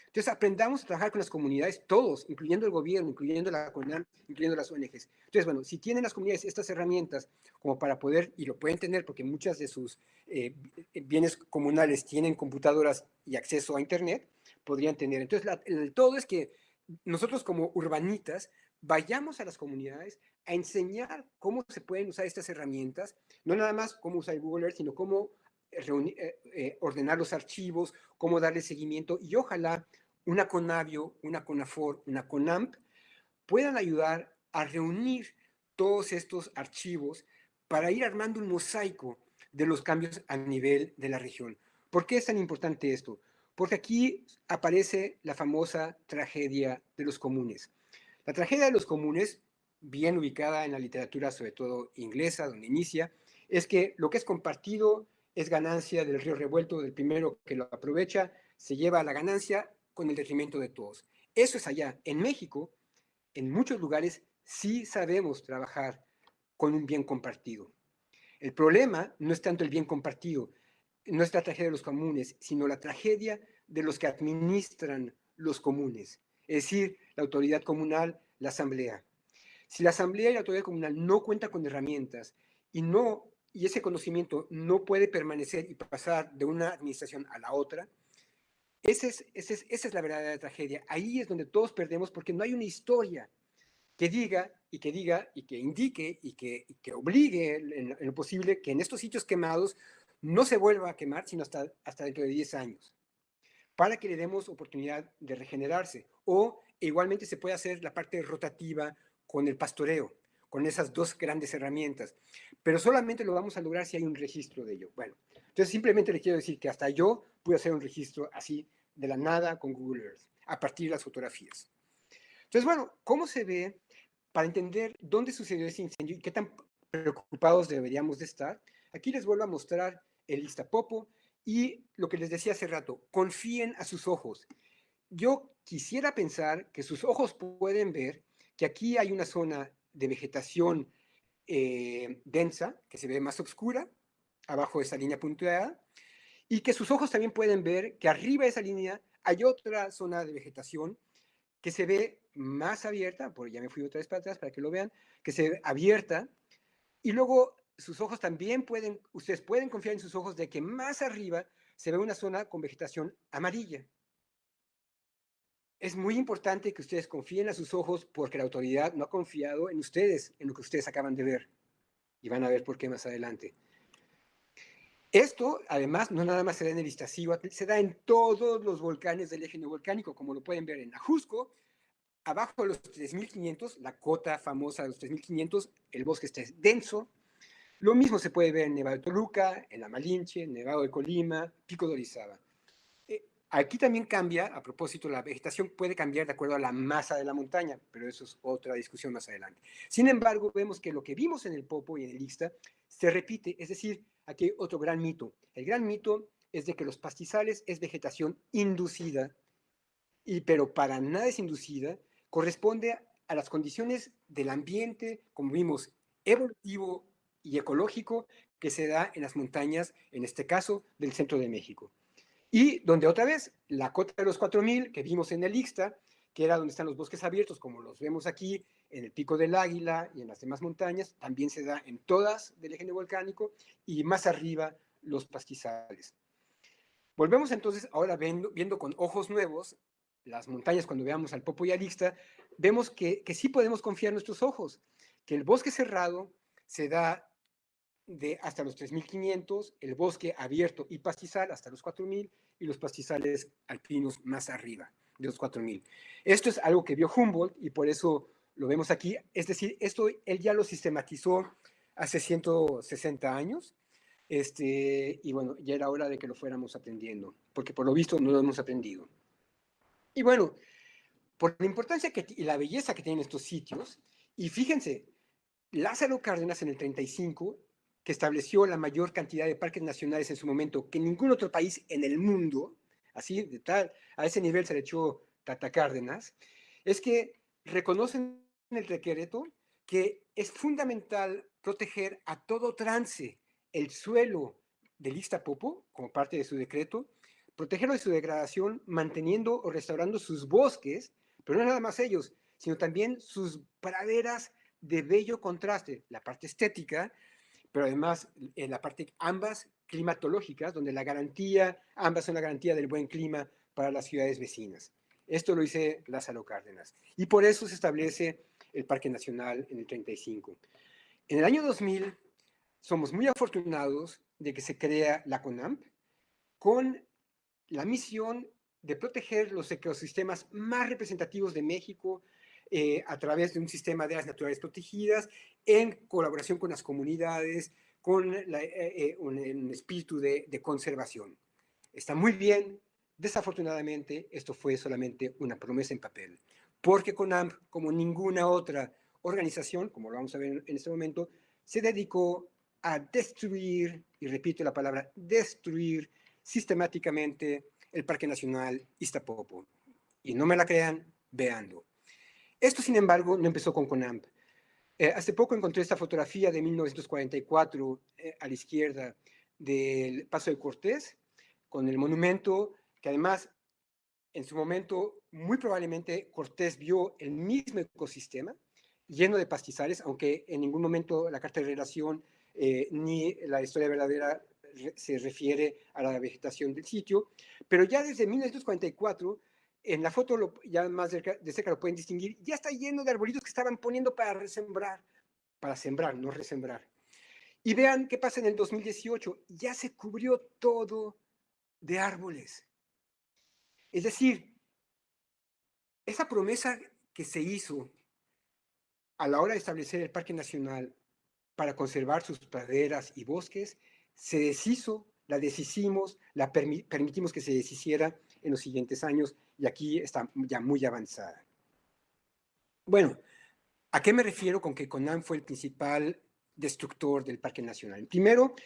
Entonces, aprendamos a trabajar con las comunidades, todos, incluyendo el gobierno, incluyendo la CONAM, incluyendo las ONGs. Entonces, bueno, si tienen las comunidades estas herramientas como para poder, y lo pueden tener porque muchas de sus bienes comunales tienen computadoras y acceso a Internet, podrían tener. Entonces, todo es que nosotros como urbanitas vayamos a las comunidades a enseñar cómo se pueden usar estas herramientas, no nada más cómo usar Google Earth, sino cómo ordenar los archivos, cómo darle seguimiento, y ojalá una CONAVIO, una CONAFOR, una CONAMP puedan ayudar a reunir todos estos archivos para ir armando un mosaico de los cambios a nivel de la región. ¿Por qué es tan importante esto? Porque aquí aparece la famosa tragedia de los comunes. La tragedia de los comunes, bien ubicada en la literatura, sobre todo inglesa, donde inicia, es que lo que es compartido es ganancia del río revuelto, del primero que lo aprovecha, se lleva la ganancia con el detrimento de todos. Eso es allá. En México, en muchos lugares, sí sabemos trabajar con un bien compartido. El problema no es tanto el bien compartido, no es la tragedia de los comunes, sino la tragedia de los que administran los comunes, es decir, la autoridad comunal, la asamblea. Si la asamblea y la autoridad comunal no cuentan con herramientas y ese conocimiento no puede permanecer y pasar de una administración a la otra, esa es la verdadera tragedia. Ahí es donde todos perdemos porque no hay una historia que diga y que indique y que obligue en lo posible que en estos sitios quemados no se vuelva a quemar, sino hasta dentro de 10 años, para que le demos oportunidad de regenerarse. O igualmente se puede hacer la parte rotativa con el pastoreo, con esas dos grandes herramientas. Pero solamente lo vamos a lograr si hay un registro de ello. Bueno, entonces simplemente le quiero decir que hasta yo pude hacer un registro así de la nada con Google Earth, a partir de las fotografías. Entonces, bueno, ¿cómo se ve para entender dónde sucedió ese incendio y qué tan preocupados deberíamos de estar? Aquí les vuelvo a mostrar el Iztapopo y lo que les decía hace rato, confíen a sus ojos. Yo quisiera pensar que sus ojos pueden ver que aquí hay una zona de vegetación densa, que se ve más oscura, abajo de esa línea punteada, y que sus ojos también pueden ver que arriba de esa línea hay otra zona de vegetación que se ve más abierta, ya me fui otra vez para atrás para que lo vean, que se ve abierta, y luego sus ojos también ustedes pueden confiar en sus ojos de que más arriba se ve una zona con vegetación amarilla. Es muy importante que ustedes confíen a sus ojos porque la autoridad no ha confiado en ustedes, en lo que ustedes acaban de ver. Y van a ver por qué más adelante. Esto, además, no nada más se da en el Iztaccíhuatl, se da en todos los volcanes del eje neovolcánico, como lo pueden ver en Ajusco, abajo de los 3500, la cota famosa de los 3500, el bosque está denso. Lo mismo se puede ver en Nevado de Toluca, en la Malinche, en Nevado de Colima, Pico de Orizaba. Aquí también cambia, a propósito, la vegetación puede cambiar de acuerdo a la masa de la montaña, pero eso es otra discusión más adelante. Sin embargo, vemos que lo que vimos en el Popo y en el Ixta se repite, es decir, aquí hay otro gran mito. El gran mito es de que los pastizales es vegetación inducida, pero para nada es inducida, corresponde a las condiciones del ambiente, como vimos, evolutivo y ecológico que se da en las montañas, en este caso, del centro de México. Y donde otra vez, la cota de los 4000 que vimos en el Ixta, que era donde están los bosques abiertos, como los vemos aquí, en el Pico del Águila y en las demás montañas, también se da en todas del eje neovolcánico y más arriba los pastizales. Volvemos entonces ahora viendo con ojos nuevos las montañas cuando veamos al Popo y al Ixta, vemos que sí podemos confiar en nuestros ojos, que el bosque cerrado se da de hasta los 3500, el bosque abierto y pastizal hasta los 4000 y los pastizales alpinos más arriba de los 4000. Esto es algo que vio Humboldt y por eso lo vemos aquí. Es decir, esto él ya lo sistematizó hace 160 años. Y bueno, ya era hora de que lo fuéramos aprendiendo, porque por lo visto no lo hemos aprendido. Y bueno, por la importancia y la belleza que tienen estos sitios, y fíjense, Lázaro Cárdenas en el 35, que estableció la mayor cantidad de parques nacionales en su momento que ningún otro país en el mundo, así de tal, a ese nivel se le echó Tata Cárdenas, es que reconocen en el decreto que es fundamental proteger a todo trance el suelo del Ixtapopo, como parte de su decreto, protegerlo de su degradación, manteniendo o restaurando sus bosques, pero no nada más ellos, sino también sus praderas de bello contraste, la parte estética, pero además en la parte ambas climatológicas, donde ambas son la garantía del buen clima para las ciudades vecinas. Esto lo dice Lázaro Cárdenas. Y por eso se establece el Parque Nacional en el 35. En el año 2000 somos muy afortunados de que se crea la CONAMP con la misión de proteger los ecosistemas más representativos de México a través de un sistema de áreas naturales protegidas en colaboración con las comunidades, con un espíritu de conservación. Está muy bien. Desafortunadamente, esto fue solamente una promesa en papel, porque CONAMP, como ninguna otra organización, como lo vamos a ver en este momento, se dedicó a destruir, y repito la palabra, destruir sistemáticamente el Parque Nacional Iztapopo. Y no me la crean, veanlo. Esto, sin embargo, no empezó con CONAMP. Hace poco encontré esta fotografía de 1944 a la izquierda del Paso de Cortés, con el monumento que además en su momento muy probablemente Cortés vio el mismo ecosistema lleno de pastizales, aunque en ningún momento la carta de relación ni la historia verdadera se refiere a la vegetación del sitio, pero ya desde 1944, en la foto ya más de cerca lo pueden distinguir, ya está lleno de arbolitos que estaban poniendo para sembrar, no resembrar. Y vean qué pasa en el 2018, ya se cubrió todo de árboles. Es decir, esa promesa que se hizo a la hora de establecer el Parque Nacional para conservar sus praderas y bosques, se deshizo, la deshicimos, permitimos que se deshiciera en los siguientes años y aquí está ya muy avanzada. Bueno, ¿a qué me refiero con que CONAM fue el principal destructor del Parque Nacional? Primero,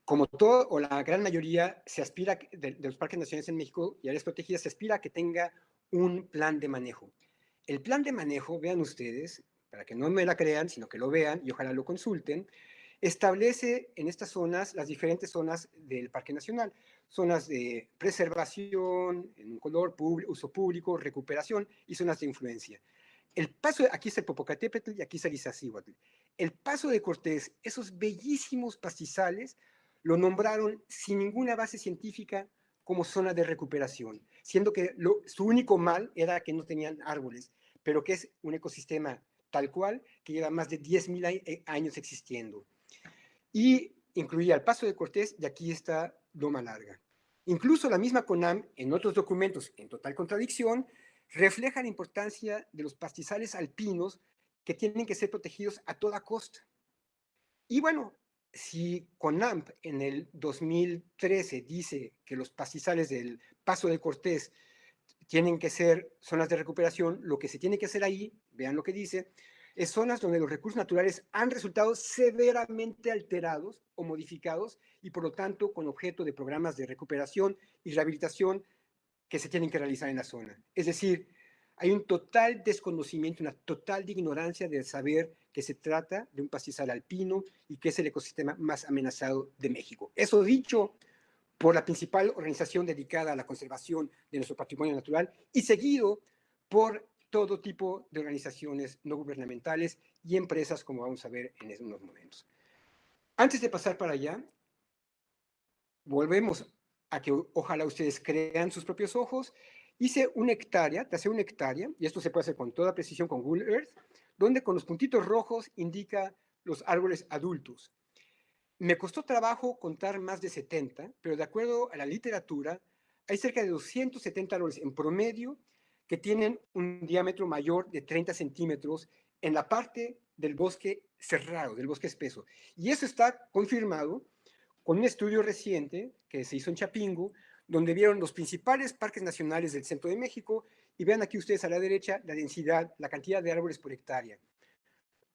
como todo o la gran mayoría se aspira de los parques nacionales en México y áreas protegidas, se aspira a que tenga un plan de manejo. El plan de manejo, vean ustedes, para que no me la crean, sino que lo vean y ojalá lo consulten, establece en estas zonas las diferentes zonas del Parque Nacional. Zonas de preservación, en un color, uso público, recuperación y zonas de influencia. El paso, aquí está el Popocatépetl y aquí está el Iztaccíhuatl. el Paso de Cortés, esos bellísimos pastizales, lo nombraron sin ninguna base científica como zona de recuperación, siendo que su único mal era que no tenían árboles, pero que es un ecosistema tal cual que lleva más de 10,000 años existiendo. Y incluía el Paso de Cortés y aquí está Loma Larga. Incluso la misma CONAM, en otros documentos en total contradicción, refleja la importancia de los pastizales alpinos que tienen que ser protegidos a toda costa. Y bueno, si CONAMP en el 2013 dice que los pastizales del Paso de Cortés tienen que ser zonas de recuperación, lo que se tiene que hacer ahí, vean lo que dice, es zonas donde los recursos naturales han resultado severamente alterados o modificados y por lo tanto con objeto de programas de recuperación y rehabilitación que se tienen que realizar en la zona. Es decir, hay un total desconocimiento, una total ignorancia de saber que se trata de un pastizal alpino y que es el ecosistema más amenazado de México. Eso dicho por la principal organización dedicada a la conservación de nuestro patrimonio natural y seguido por todo tipo de organizaciones no gubernamentales y empresas, como vamos a ver en unos momentos. Antes de pasar para allá, volvemos a que ojalá ustedes crean sus propios ojos. Hice una hectárea, tracé una hectárea, y esto se puede hacer con toda precisión con Google Earth, donde con los puntitos rojos indica los árboles adultos. Me costó trabajo contar más de 70, pero de acuerdo a la literatura, hay cerca de 270 árboles en promedio que tienen un diámetro mayor de 30 centímetros en la parte del bosque cerrado, del bosque espeso. Y eso está confirmado con un estudio reciente que se hizo en Chapingo, donde vieron los principales parques nacionales del centro de México, y vean aquí ustedes a la derecha la densidad, la cantidad de árboles por hectárea.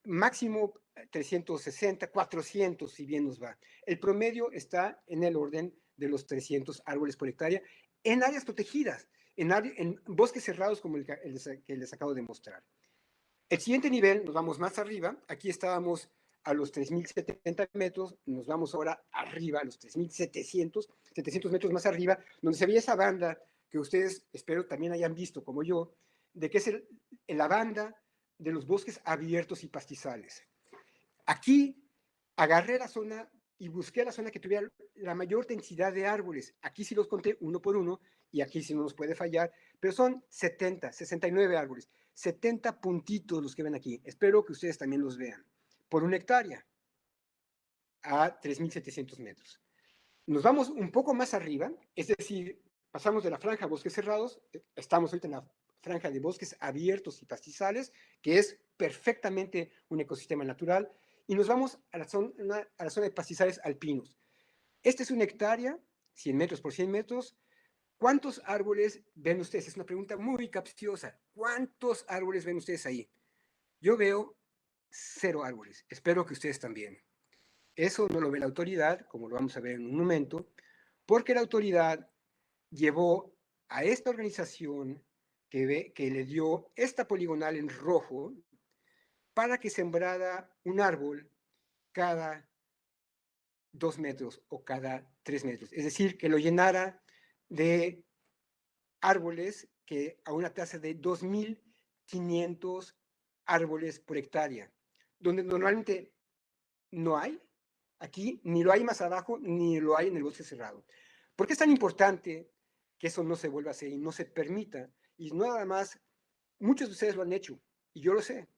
Máximo 360, 400 si bien nos va. El promedio está en el orden de los 300 árboles por hectárea en áreas protegidas, en bosques cerrados como el que les acabo de mostrar. El siguiente nivel, nos vamos más arriba, aquí estábamos a los 3.070 metros, nos vamos ahora arriba, a los 3.700, 700 metros más arriba, donde se veía esa banda que ustedes espero también hayan visto, como yo, de que es la banda de los bosques abiertos y pastizales. Aquí agarré la zona y busqué la zona que tuviera la mayor densidad de árboles. Aquí sí los conté uno por uno y aquí sí no nos puede fallar, pero son 70, 69 árboles, 70 puntitos los que ven aquí. Espero que ustedes también los vean. Por una hectárea a 3.700 metros. Nos vamos un poco más arriba, es decir, pasamos de la franja bosques cerrados, estamos ahorita en la franja de bosques abiertos y pastizales, que es perfectamente un ecosistema natural, y nos vamos a la zona de pastizales alpinos. Esta es una hectárea, 100 metros por 100 metros. ¿Cuántos árboles ven ustedes? Es una pregunta muy capciosa. ¿Cuántos árboles ven ustedes ahí? Yo veo 0 árboles. Espero que ustedes también. Eso no lo ve la autoridad, como lo vamos a ver en un momento, porque la autoridad llevó a esta organización que le dio esta poligonal en rojo para que sembrara un árbol cada 2 metros o cada 3 metros. Es decir, que lo llenara de árboles que a una tasa de 2.500 árboles por hectárea, donde normalmente no hay. Aquí ni lo hay más abajo, ni lo hay en el bosque cerrado. ¿Por qué es tan importante que eso no se vuelva a hacer y no se permita? Y nada más, muchos de ustedes lo han hecho, y yo lo sé.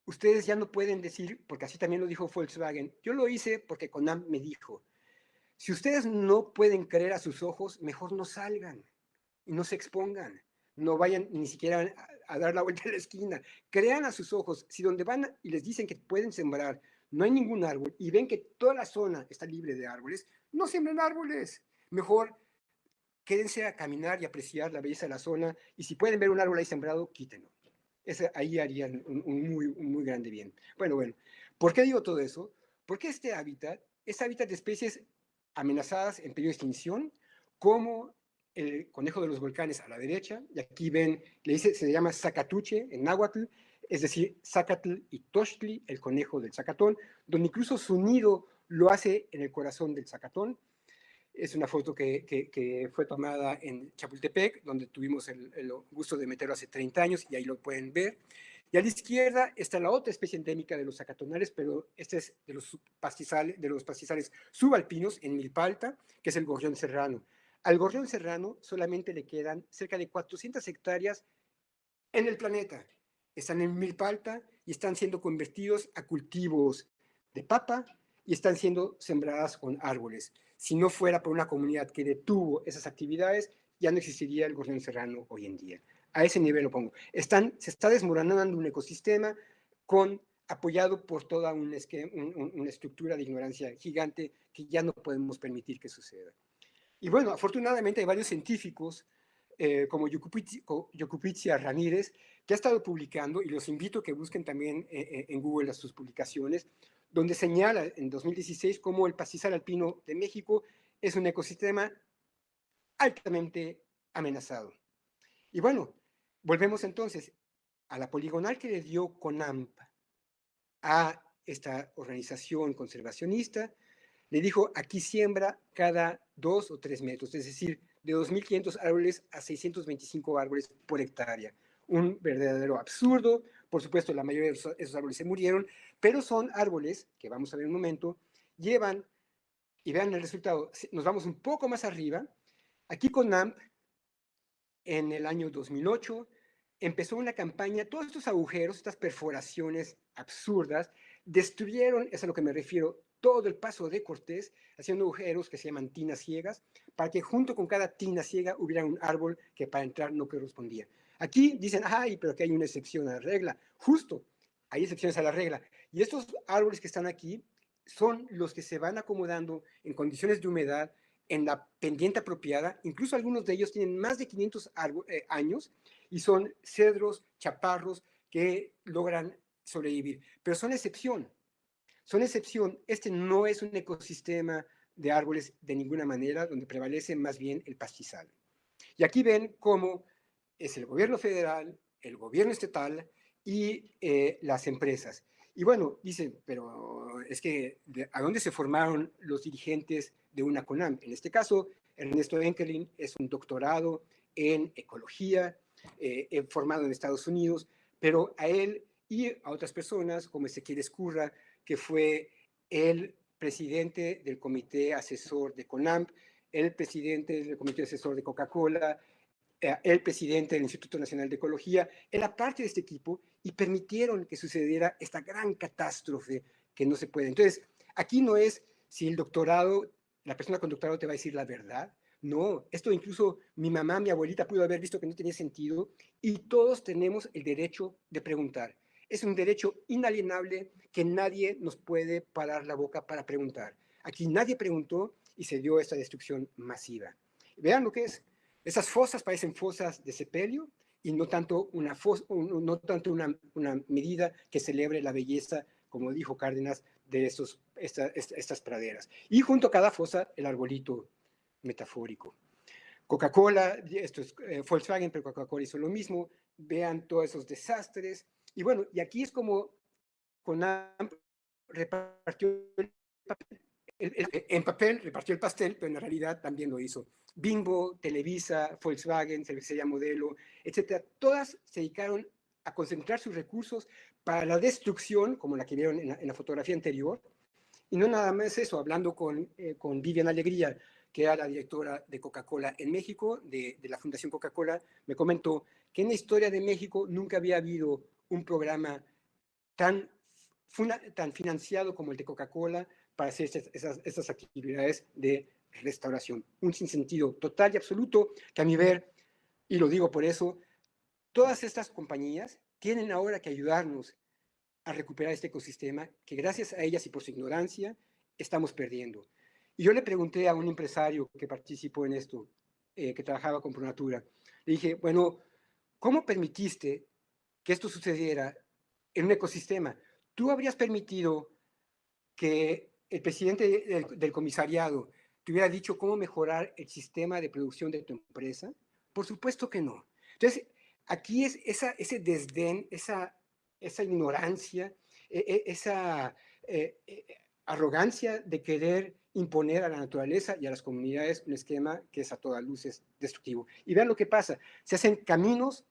Ustedes ya no pueden decir, porque así también lo dijo Volkswagen, yo lo hice porque Conam me dijo. Si ustedes no pueden creer a sus ojos, mejor no salgan y no se expongan. No vayan ni siquiera a dar la vuelta a la esquina. Crean a sus ojos. Si donde van y les dicen que pueden sembrar no hay ningún árbol y ven que toda la zona está libre de árboles, no siembren árboles. Mejor quédense a caminar y apreciar la belleza de la zona y si pueden ver un árbol ahí sembrado, quítenlo. Ahí harían un muy grande bien. Bueno, ¿por qué digo todo eso? Porque este hábitat es hábitat de especies amenazadas en peligro de extinción, como el conejo de los volcanes a la derecha, y aquí ven, se llama Zacatuche en náhuatl, es decir, Zacatl y Tochtli, el conejo del zacatón, donde incluso su nido lo hace en el corazón del zacatón. Es una foto que fue tomada en Chapultepec, donde tuvimos el gusto de meterlo hace 30 años, y ahí lo pueden ver. Y a la izquierda está la otra especie endémica de los acatonales, pero este es de los pastizales subalpinos en milpa, que es el gorrión serrano. Al gorrión serrano solamente le quedan cerca de 400 hectáreas en el planeta. Están en milpa y están siendo convertidos a cultivos de papa y están siendo sembradas con árboles. Si no fuera por una comunidad que detuvo esas actividades, ya no existiría el gorrión serrano hoy en día. A ese nivel lo pongo. Se está desmoronando un ecosistema apoyado por toda una estructura de ignorancia gigante que ya no podemos permitir que suceda. Y bueno, afortunadamente hay varios científicos como Yocupitzia Ramírez, que ha estado publicando, y los invito a que busquen también en Google sus publicaciones, donde señala en 2016 cómo el pastizal alpino de México es un ecosistema altamente amenazado. Y bueno, volvemos entonces a la poligonal que le dio CONAMP a esta organización conservacionista, le dijo, aquí siembra cada 2 o 3 metros, es decir, de 2.500 árboles a 625 árboles por hectárea. Un verdadero absurdo. Por supuesto, la mayoría de esos árboles se murieron, pero son árboles que vamos a ver en un momento, llevan, y vean el resultado, nos vamos un poco más arriba. Aquí CONAMP, en el año 2008, empezó una campaña, todos estos agujeros, estas perforaciones absurdas, destruyeron, es a lo que me refiero, todo el paso de Cortés, haciendo agujeros que se llaman tinas ciegas, para que junto con cada tina ciega hubiera un árbol que para entrar no correspondía. Aquí dicen, ay, pero que hay una excepción a la regla. Justo, hay excepciones a la regla. Y estos árboles que están aquí son los que se van acomodando en condiciones de humedad, en la pendiente apropiada. Incluso algunos de ellos tienen más de 500 años y son cedros, chaparros que logran sobrevivir. Pero son excepción. Son excepción. Este no es un ecosistema de árboles de ninguna manera, donde prevalece más bien el pastizal. Y aquí ven cómo es el gobierno federal, el gobierno estatal y las empresas. Y bueno, dicen, pero es que, ¿a dónde se formaron los dirigentes de una CONAMP? En este caso, Ernesto Enkelin es un doctorado en ecología, formado en Estados Unidos, pero a él y a otras personas, como Ezequiel Escurra, que fue el presidente del comité asesor de CONAMP, el presidente del comité asesor de Coca-Cola, el presidente del Instituto Nacional de Ecología, era parte de este equipo y permitieron que sucediera esta gran catástrofe que no se puede. Entonces, aquí no es si el doctorado, la persona con doctorado te va a decir la verdad. No, esto incluso mi mamá, mi abuelita pudo haber visto que no tenía sentido y todos tenemos el derecho de preguntar. Es un derecho inalienable que nadie nos puede parar la boca para preguntar. Aquí nadie preguntó y se dio esta destrucción masiva. Vean lo que es. Esas fosas parecen fosas de sepelio y no tanto una medida que celebre la belleza, como dijo Cárdenas, de estas praderas. Y junto a cada fosa, el arbolito metafórico. Coca-Cola, esto es Volkswagen, pero Coca-Cola hizo lo mismo. Vean todos esos desastres. Y bueno, y aquí es como CONAMP repartió el papel. En papel repartió el pastel, pero en realidad también lo hizo. Bimbo, Televisa, Volkswagen, Cervecería Modelo, etcétera, todas se dedicaron a concentrar sus recursos para la destrucción, como la que vieron en la fotografía anterior. Y no nada más eso, hablando con Vivian Alegría, que era la directora de Coca-Cola en México, de la Fundación Coca-Cola, me comentó que en la historia de México nunca había habido un programa tan financiado como el de Coca-Cola para hacer estas actividades de restauración. Un sinsentido total y absoluto que a mi ver, y lo digo por eso, todas estas compañías tienen ahora que ayudarnos a recuperar este ecosistema que gracias a ellas y por su ignorancia estamos perdiendo. Y yo le pregunté a un empresario que participó en esto, que trabajaba con Pronatura, le dije, bueno, ¿cómo permitiste que esto sucediera en un ecosistema? ¿Tú habrías permitido que el presidente del comisariado te hubiera dicho cómo mejorar el sistema de producción de tu empresa? Por supuesto que no. Entonces, aquí es ese desdén, esa ignorancia, esa arrogancia de querer imponer a la naturaleza y a las comunidades un esquema que es a todas luces destructivo. Y vean lo que pasa, se hacen caminos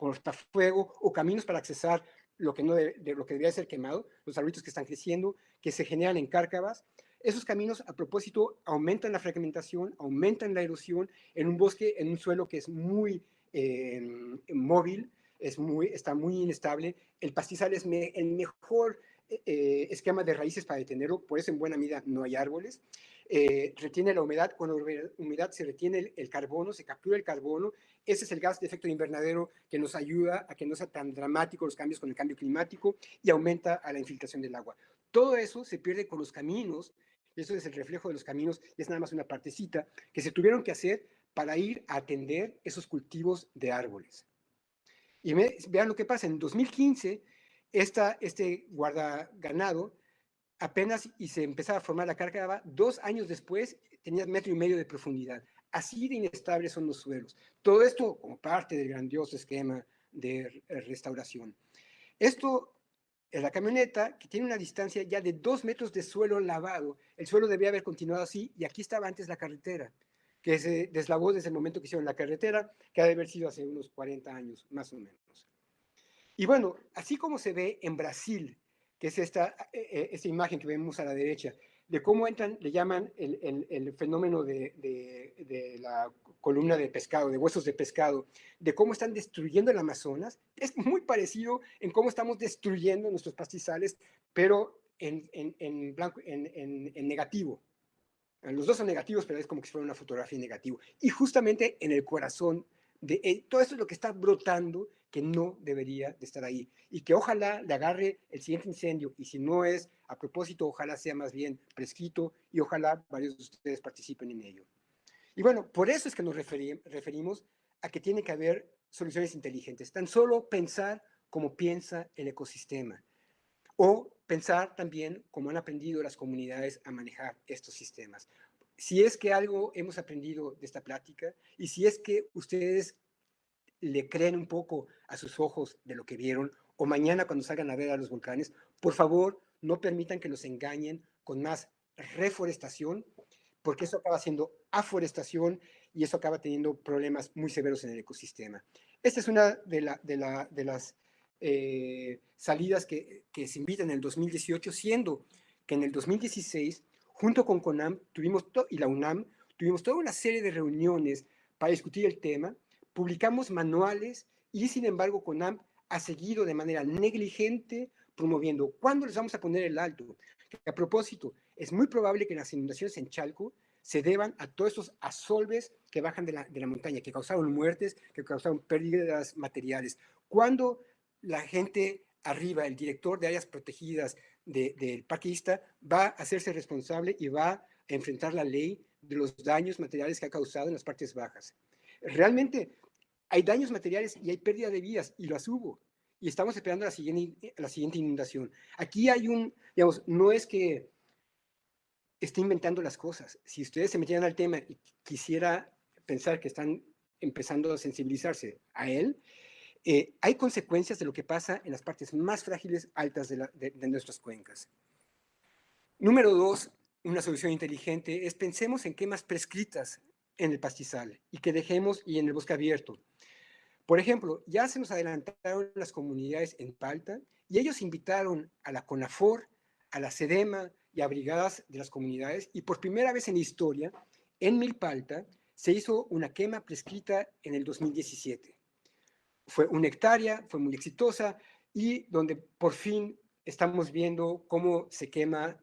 cortafuego o caminos para accesar lo que, no lo que debería ser quemado, los arbolitos que están creciendo, que se generan en cárcavas. Esos caminos, a propósito, aumentan la fragmentación, aumentan la erosión en un bosque, en un suelo que es muy móvil, está muy inestable. El pastizal es el mejor esquema de raíces para detenerlo, por eso en buena medida no hay árboles. Retiene la humedad, cuando la humedad se retiene el carbono, se captura el carbono, ese es el gas de efecto invernadero que nos ayuda a que no sea tan dramático los cambios con el cambio climático y aumenta a la infiltración del agua. Todo eso se pierde con los caminos, y eso es el reflejo de los caminos, y es nada más una partecita que se tuvieron que hacer para ir a atender esos cultivos de árboles. Y vean lo que pasa, en 2015, este guardaganado apenas y se empezaba a formar la cárcava, 2 años después tenía 1,5 metros de profundidad. Así de inestables son los suelos. Todo esto como parte del grandioso esquema de restauración. Esto es la camioneta que tiene una distancia ya de 2 metros de suelo lavado. El suelo debía haber continuado así y aquí estaba antes la carretera, que se deslavó desde el momento que hicieron la carretera, que ha de haber sido hace unos 40 años, más o menos. Y bueno, así como se ve en Brasil, que es esta imagen que vemos a la derecha, de cómo entran, le llaman el fenómeno de la columna de pescado, de huesos de pescado, de cómo están destruyendo el Amazonas, es muy parecido en cómo estamos destruyendo nuestros pastizales, pero en blanco, en negativo. Los dos son negativos, pero es como que si fuera una fotografía negativa. Y justamente en el corazón de todo esto es lo que está brotando que no debería de estar ahí. Y que ojalá le agarre el siguiente incendio. Y si no es a propósito, ojalá sea más bien prescrito y ojalá varios de ustedes participen en ello. Y bueno, por eso es que nos referimos a que tiene que haber soluciones inteligentes. Tan solo pensar como piensa el ecosistema. O pensar también cómo han aprendido las comunidades a manejar estos sistemas. Si es que algo hemos aprendido de esta plática y si es que ustedes le creen un poco a sus ojos de lo que vieron o mañana cuando salgan a ver a los volcanes, por favor no permitan que los engañen con más reforestación, porque eso acaba siendo aforestación y eso acaba teniendo problemas muy severos en el ecosistema. Esta es una de las salidas que se invitan en el 2018, siendo que en el 2016, junto con CONAM y la UNAM, tuvimos toda una serie de reuniones para discutir el tema, publicamos manuales y sin embargo CONAM ha seguido de manera negligente promoviendo cuándo les vamos a poner el alto. Que a propósito, es muy probable que las inundaciones en Chalco se deban a todos estos asolves que bajan de la montaña, que causaron muertes, que causaron pérdidas materiales. Cuando la gente arriba, el director de áreas protegidas del parquista, va a hacerse responsable y va a enfrentar la ley de los daños materiales que ha causado en las partes bajas. Realmente hay daños materiales y hay pérdida de vidas, y las hubo. Y estamos esperando la siguiente inundación. Aquí hay digamos, no es que esté inventando las cosas. Si ustedes se metieran al tema y quisiera pensar que están empezando a sensibilizarse a él, hay consecuencias de lo que pasa en las partes más frágiles, altas de nuestras cuencas. Número 2, una solución inteligente es pensemos en quemas prescritas en el pastizal y que dejemos y en el bosque abierto. Por ejemplo, ya se nos adelantaron las comunidades en Palta y ellos invitaron a la CONAFOR, a la SEDEMA y a brigadas de las comunidades y por primera vez en la historia, en Milpalta, se hizo una quema prescrita en el 2017. Fue 1 hectárea, fue muy exitosa y donde por fin estamos viendo cómo se quema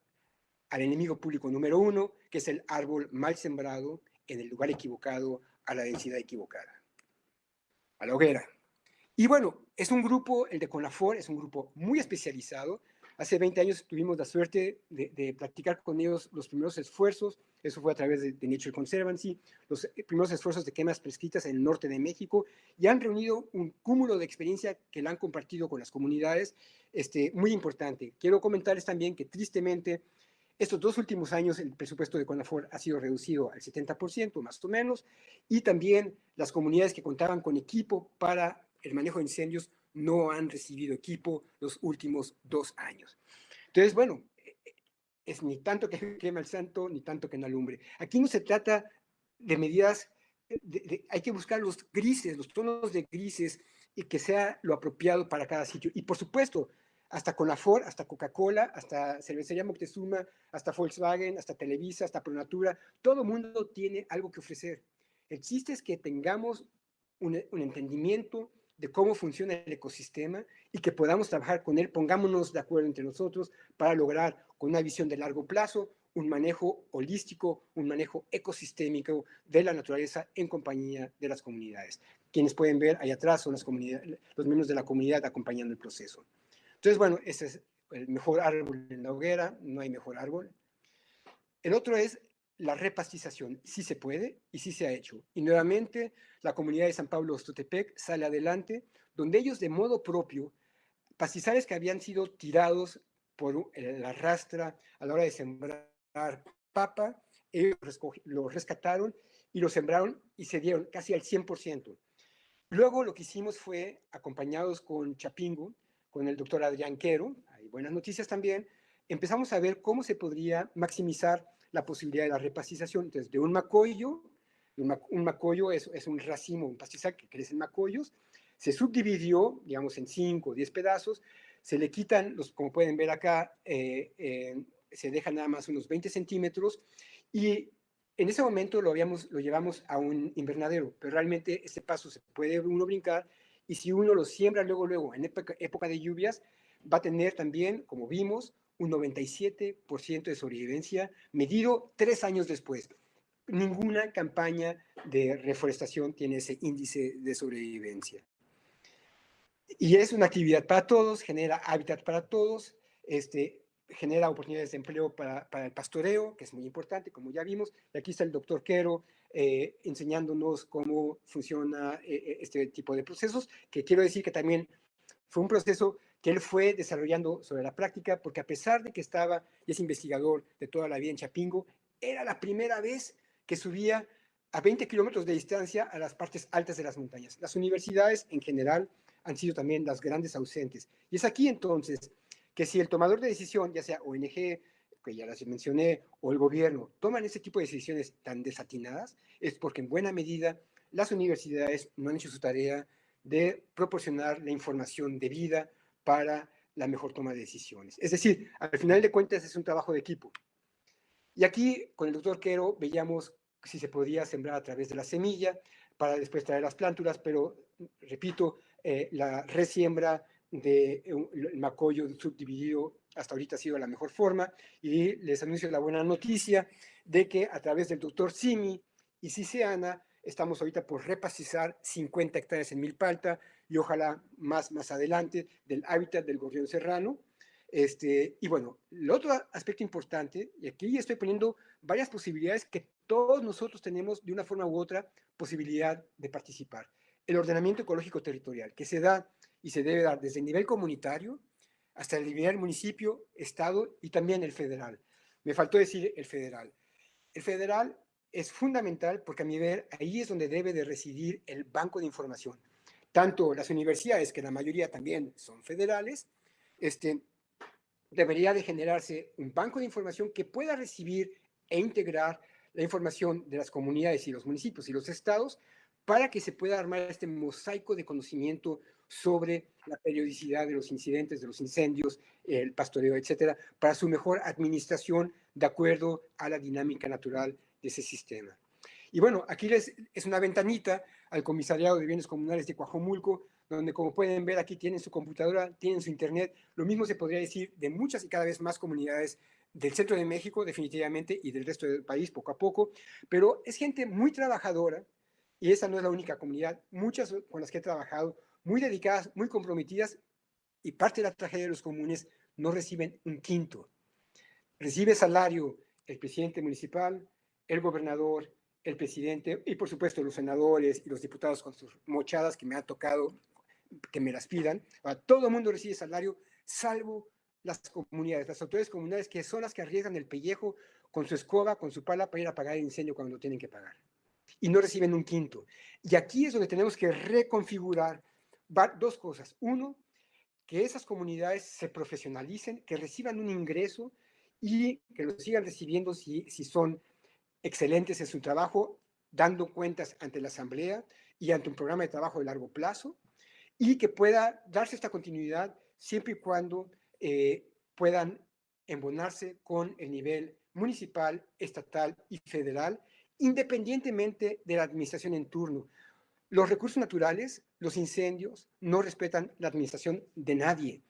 al enemigo público número 1, que es el árbol mal sembrado en el lugar equivocado, a la densidad equivocada, a la hoguera. Y bueno, es un grupo, el de CONAFOR, es un grupo muy especializado. Hace 20 años tuvimos la suerte de practicar con ellos los primeros esfuerzos, eso fue a través de Nature Conservancy, los primeros esfuerzos de quemas prescritas en el norte de México, y han reunido un cúmulo de experiencia que la han compartido con las comunidades, muy importante. Quiero comentarles también que tristemente estos 2 últimos años el presupuesto de CONAFOR ha sido reducido al 70%, más o menos, y también las comunidades que contaban con equipo para el manejo de incendios no han recibido equipo los últimos 2 años. Entonces, bueno, es ni tanto que quema el santo, ni tanto que no alumbre. Aquí no se trata de medidas, hay que buscar los grises, los tonos de grises y que sea lo apropiado para cada sitio. Y por supuesto, hasta Conafor, hasta Coca-Cola, hasta Cervecería Moctezuma, hasta Volkswagen, hasta Televisa, hasta Pronatura, todo el mundo tiene algo que ofrecer. El chiste es que tengamos un entendimiento de cómo funciona el ecosistema y que podamos trabajar con él, pongámonos de acuerdo entre nosotros para lograr con una visión de largo plazo un manejo holístico, un manejo ecosistémico de la naturaleza en compañía de las comunidades. Quienes pueden ver ahí atrás son los miembros de la comunidad acompañando el proceso. Entonces, bueno, ese es el mejor árbol en la hoguera, no hay mejor árbol. El otro es la repastización. Sí se puede y sí se ha hecho. Y nuevamente la comunidad de San Pablo Ostotepec sale adelante, donde ellos de modo propio, pastizales que habían sido tirados por la rastra a la hora de sembrar papa, ellos lo rescataron y lo sembraron y se dieron casi al 100%. Luego lo que hicimos fue, acompañados con Chapingo, con el doctor Adrián Quero, hay buenas noticias también, empezamos a ver cómo se podría maximizar la posibilidad de la repastización. Entonces, de un macoyo, un macoyo es un racimo, un pastizal que crece en macoyos, se subdividió, digamos, en 5 o 10 pedazos, se le quitan, como pueden ver acá, se dejan nada más unos 20 centímetros y en ese momento lo llevamos a un invernadero, pero realmente ese paso se puede uno brincar y si uno lo siembra luego en época de lluvias, va a tener también, como vimos, un 97% de sobrevivencia medido 3 años después. Ninguna campaña de reforestación tiene ese índice de sobrevivencia. Y es una actividad para todos, genera hábitat para todos, genera oportunidades de empleo para el pastoreo, que es muy importante, como ya vimos. Y aquí está el doctor Quero enseñándonos cómo funciona este tipo de procesos, que quiero decir que también fue un proceso que él fue desarrollando sobre la práctica, porque a pesar de que estaba y es investigador de toda la vida en Chapingo, era la primera vez que subía a 20 kilómetros de distancia a las partes altas de las montañas. Las universidades en general han sido también las grandes ausentes. Y es aquí entonces que si el tomador de decisión, ya sea ONG, que ya las mencioné, o el gobierno, toman ese tipo de decisiones tan desatinadas, es porque en buena medida las universidades no han hecho su tarea de proporcionar la información debida para la mejor toma de decisiones. Es decir, al final de cuentas es un trabajo de equipo. Y aquí con el doctor Quero veíamos si se podía sembrar a través de la semilla para después traer las plántulas, pero repito, la resiembra del macoyo subdividido hasta ahorita ha sido la mejor forma y les anuncio la buena noticia de que a través del doctor Simi y Ciseana estamos ahorita por repastizar 50 hectáreas en Milpalta y ojalá más adelante del hábitat del gorrión serrano. Y bueno, el otro aspecto importante, y aquí estoy poniendo varias posibilidades que todos nosotros tenemos de una forma u otra posibilidad de participar. El ordenamiento ecológico territorial, que se da y se debe dar desde el nivel comunitario hasta el nivel municipio, estado y también el federal. Me faltó decir el federal. El federal es fundamental porque a mi ver ahí es donde debe de residir el banco de información. Tanto las universidades, que la mayoría también son federales, debería de generarse un banco de información que pueda recibir e integrar la información de las comunidades y los municipios y los estados para que se pueda armar este mosaico de conocimiento sobre la periodicidad de los incidentes, de los incendios, el pastoreo, etcétera, para su mejor administración de acuerdo a la dinámica natural de ese sistema. Y bueno, aquí es una ventanita al Comisariado de Bienes Comunales de Coajomulco, donde como pueden ver aquí tienen su computadora, tienen su internet. Lo mismo se podría decir de muchas y cada vez más comunidades del centro de México, definitivamente, y del resto del país, poco a poco. Pero es gente muy trabajadora, y esa no es la única comunidad, muchas con las que he trabajado, muy dedicadas, muy comprometidas, y parte de la tragedia de los comunes no reciben un quinto. Recibe salario el presidente municipal, el gobernador, el presidente y por supuesto los senadores y los diputados con sus mochadas que me ha tocado que me las pidan. Todo el mundo recibe salario, salvo las comunidades, las autoridades comunales que son las que arriesgan el pellejo con su escoba, con su pala para ir a apagar el incendio cuando lo tienen que pagar. Y no reciben un quinto. Y aquí es donde tenemos que reconfigurar dos cosas. Uno, que esas comunidades se profesionalicen, que reciban un ingreso y que lo sigan recibiendo si son excelentes en su trabajo, dando cuentas ante la asamblea y ante un programa de trabajo de largo plazo. y que pueda darse esta continuidad siempre y cuando puedan embonarse con el nivel municipal, estatal y federal, independientemente de la administración en turno. Los recursos naturales, los incendios, no respetan la administración de nadie.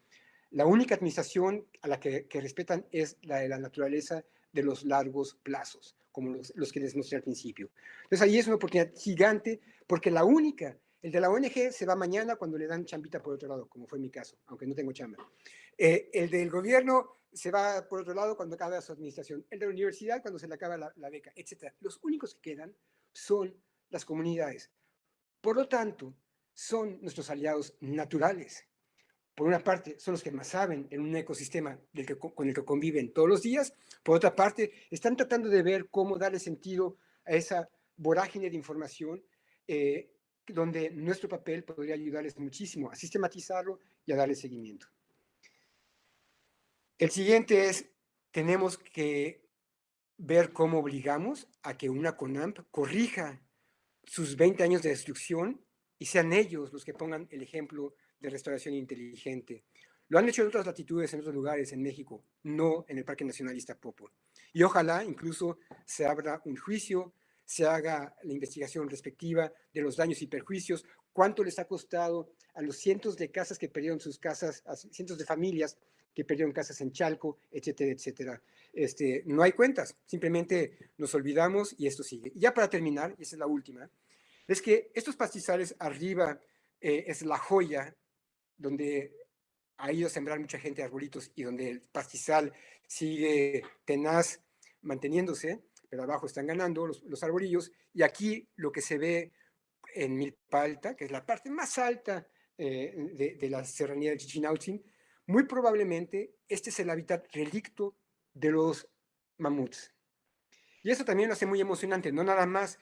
La única administración a la que respetan es la de la naturaleza de los largos plazos, como los que les mostré al principio. Entonces ahí es una oportunidad gigante, porque el de la ONG se va mañana cuando le dan chambita por otro lado, como fue mi caso, aunque no tengo chamba. El del gobierno se va por otro lado cuando acaba su administración. El de la universidad cuando se le acaba la beca, etc. Los únicos que quedan son las comunidades. Por lo tanto, son nuestros aliados naturales. Por una parte, son los que más saben en un ecosistema con el que conviven todos los días. Por otra parte, están tratando de ver cómo darle sentido a esa vorágine de información, donde nuestro papel podría ayudarles muchísimo a sistematizarlo y a darle seguimiento. El siguiente es, tenemos que ver cómo obligamos a que una CONAMP corrija sus 20 años de destrucción y sean ellos los que pongan el ejemplo de restauración inteligente. Lo han hecho en otras latitudes, en otros lugares, en México, no en el Parque Nacional Iztapopo. Y ojalá incluso se abra un juicio, se haga la investigación respectiva de los daños y perjuicios, cuánto les ha costado a los cientos de casas que perdieron sus casas, a cientos de familias que perdieron casas en Chalco, etcétera, etcétera. No hay cuentas, simplemente nos olvidamos y esto sigue. Y ya para terminar, y esa es la última, es que estos pastizales arriba es la joya donde ha ido a sembrar mucha gente arbolitos y donde el pastizal sigue tenaz manteniéndose, pero abajo están ganando los arbolillos, y aquí lo que se ve en Milpa Alta, que es la parte más alta de la serranía de Chichinautzin, muy probablemente este es el hábitat relicto de los mamuts. Y eso también lo hace muy emocionante, no nada más,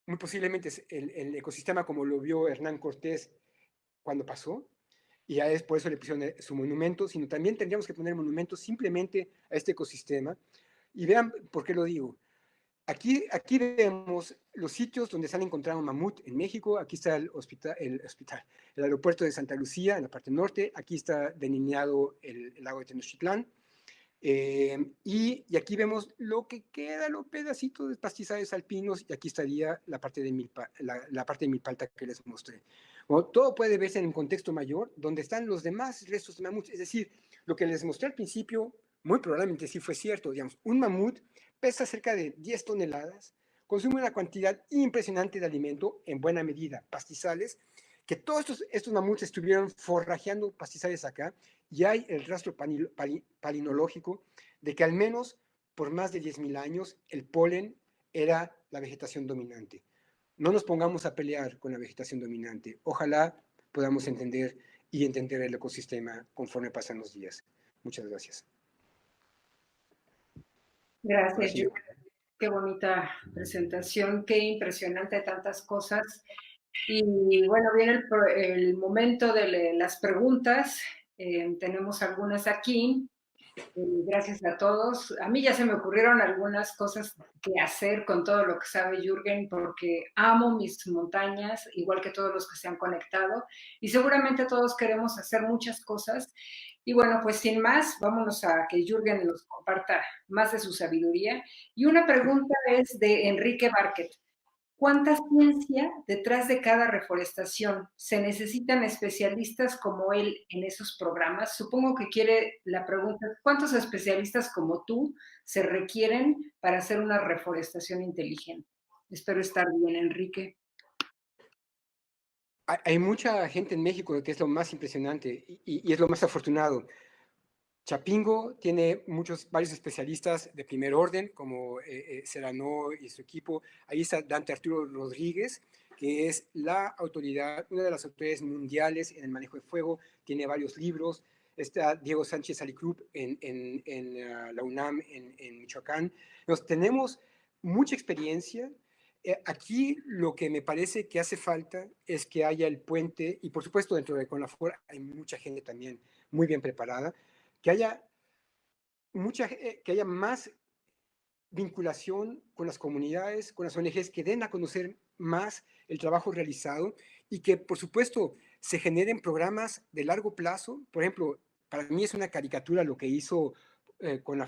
muy posiblemente es el ecosistema como lo vio Hernán Cortés cuando pasó, y a por eso le pusieron su monumento, sino también tendríamos que poner monumentos simplemente a este ecosistema. Y vean por qué lo digo. Aquí vemos los sitios donde se han encontrado mamut en México. Aquí está el aeropuerto de Santa Lucía en la parte norte. Aquí está delineado el lago de Tenochtitlán. Y aquí vemos lo que queda, los pedacitos de pastizales alpinos, y aquí estaría la parte de Milpa Alta que les mostré. Bueno, todo puede verse en un contexto mayor, donde están los demás restos de mamuts. Es decir, lo que les mostré al principio, muy probablemente sí fue cierto. Digamos, un mamut pesa cerca de 10 toneladas, consume una cantidad impresionante de alimento, en buena medida pastizales, que todos estos mamuts estuvieron forrajeando pastizales acá, y hay el rastro palinológico de que al menos por más de 10.000 años el polen era la vegetación dominante. No nos pongamos a pelear con la vegetación dominante. Ojalá podamos entender el ecosistema conforme pasan los días. Muchas gracias. Gracias, Julián. Qué bonita presentación, qué impresionante tantas cosas. Y bueno, viene el momento de las preguntas. Tenemos algunas aquí. Gracias a todos. A mí ya se me ocurrieron algunas cosas que hacer con todo lo que sabe Jürgen, porque amo mis montañas, igual que todos los que se han conectado, y seguramente todos queremos hacer muchas cosas. Y bueno, pues sin más, vámonos a que Jürgen nos comparta más de su sabiduría. Y una pregunta es de Enrique Barquet. ¿Cuánta ciencia detrás de cada reforestación? ¿Se necesitan especialistas como él en esos programas? Supongo que quiere la pregunta, ¿cuántos especialistas como tú se requieren para hacer una reforestación inteligente? Espero estar bien, Enrique. Hay mucha gente en México que es lo más impresionante y es lo más afortunado. Chapingo tiene varios especialistas de primer orden, como Serrano y su equipo. Ahí está Dante Arturo Rodríguez, que es una de las autoridades mundiales en el manejo de fuego, tiene varios libros. Está Diego Sánchez Alicruz en la UNAM, en Michoacán. Tenemos mucha experiencia. Aquí lo que me parece que hace falta es que haya el puente, y por supuesto dentro de CONAFOR hay mucha gente también muy bien preparada, que haya que haya más vinculación con las comunidades, con las ONGs, que den a conocer más el trabajo realizado y que, por supuesto, se generen programas de largo plazo. Por ejemplo, para mí es una caricatura lo que hizo con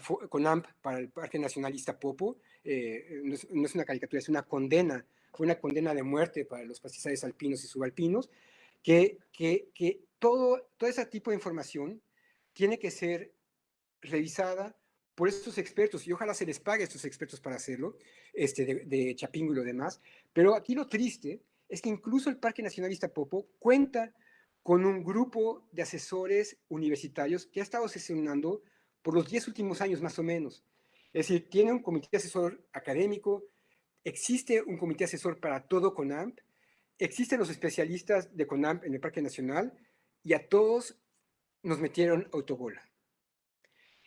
AMP para el Parque Nacional Iztapopo. No es una caricatura, es una condena. Fue una condena de muerte para los pastizales alpinos y subalpinos, que todo ese tipo de información tiene que ser revisada por estos expertos, y ojalá se les pague a estos expertos para hacerlo, de Chapingo y lo demás. Pero aquí lo triste es que incluso el Parque Nacional Iztapopo cuenta con un grupo de asesores universitarios que ha estado sesionando por los 10 últimos años más o menos. Es decir, tiene un comité asesor académico, existe un comité asesor para todo CONAMP, existen los especialistas de CONAMP en el Parque Nacional, y a todos nos metieron autobola.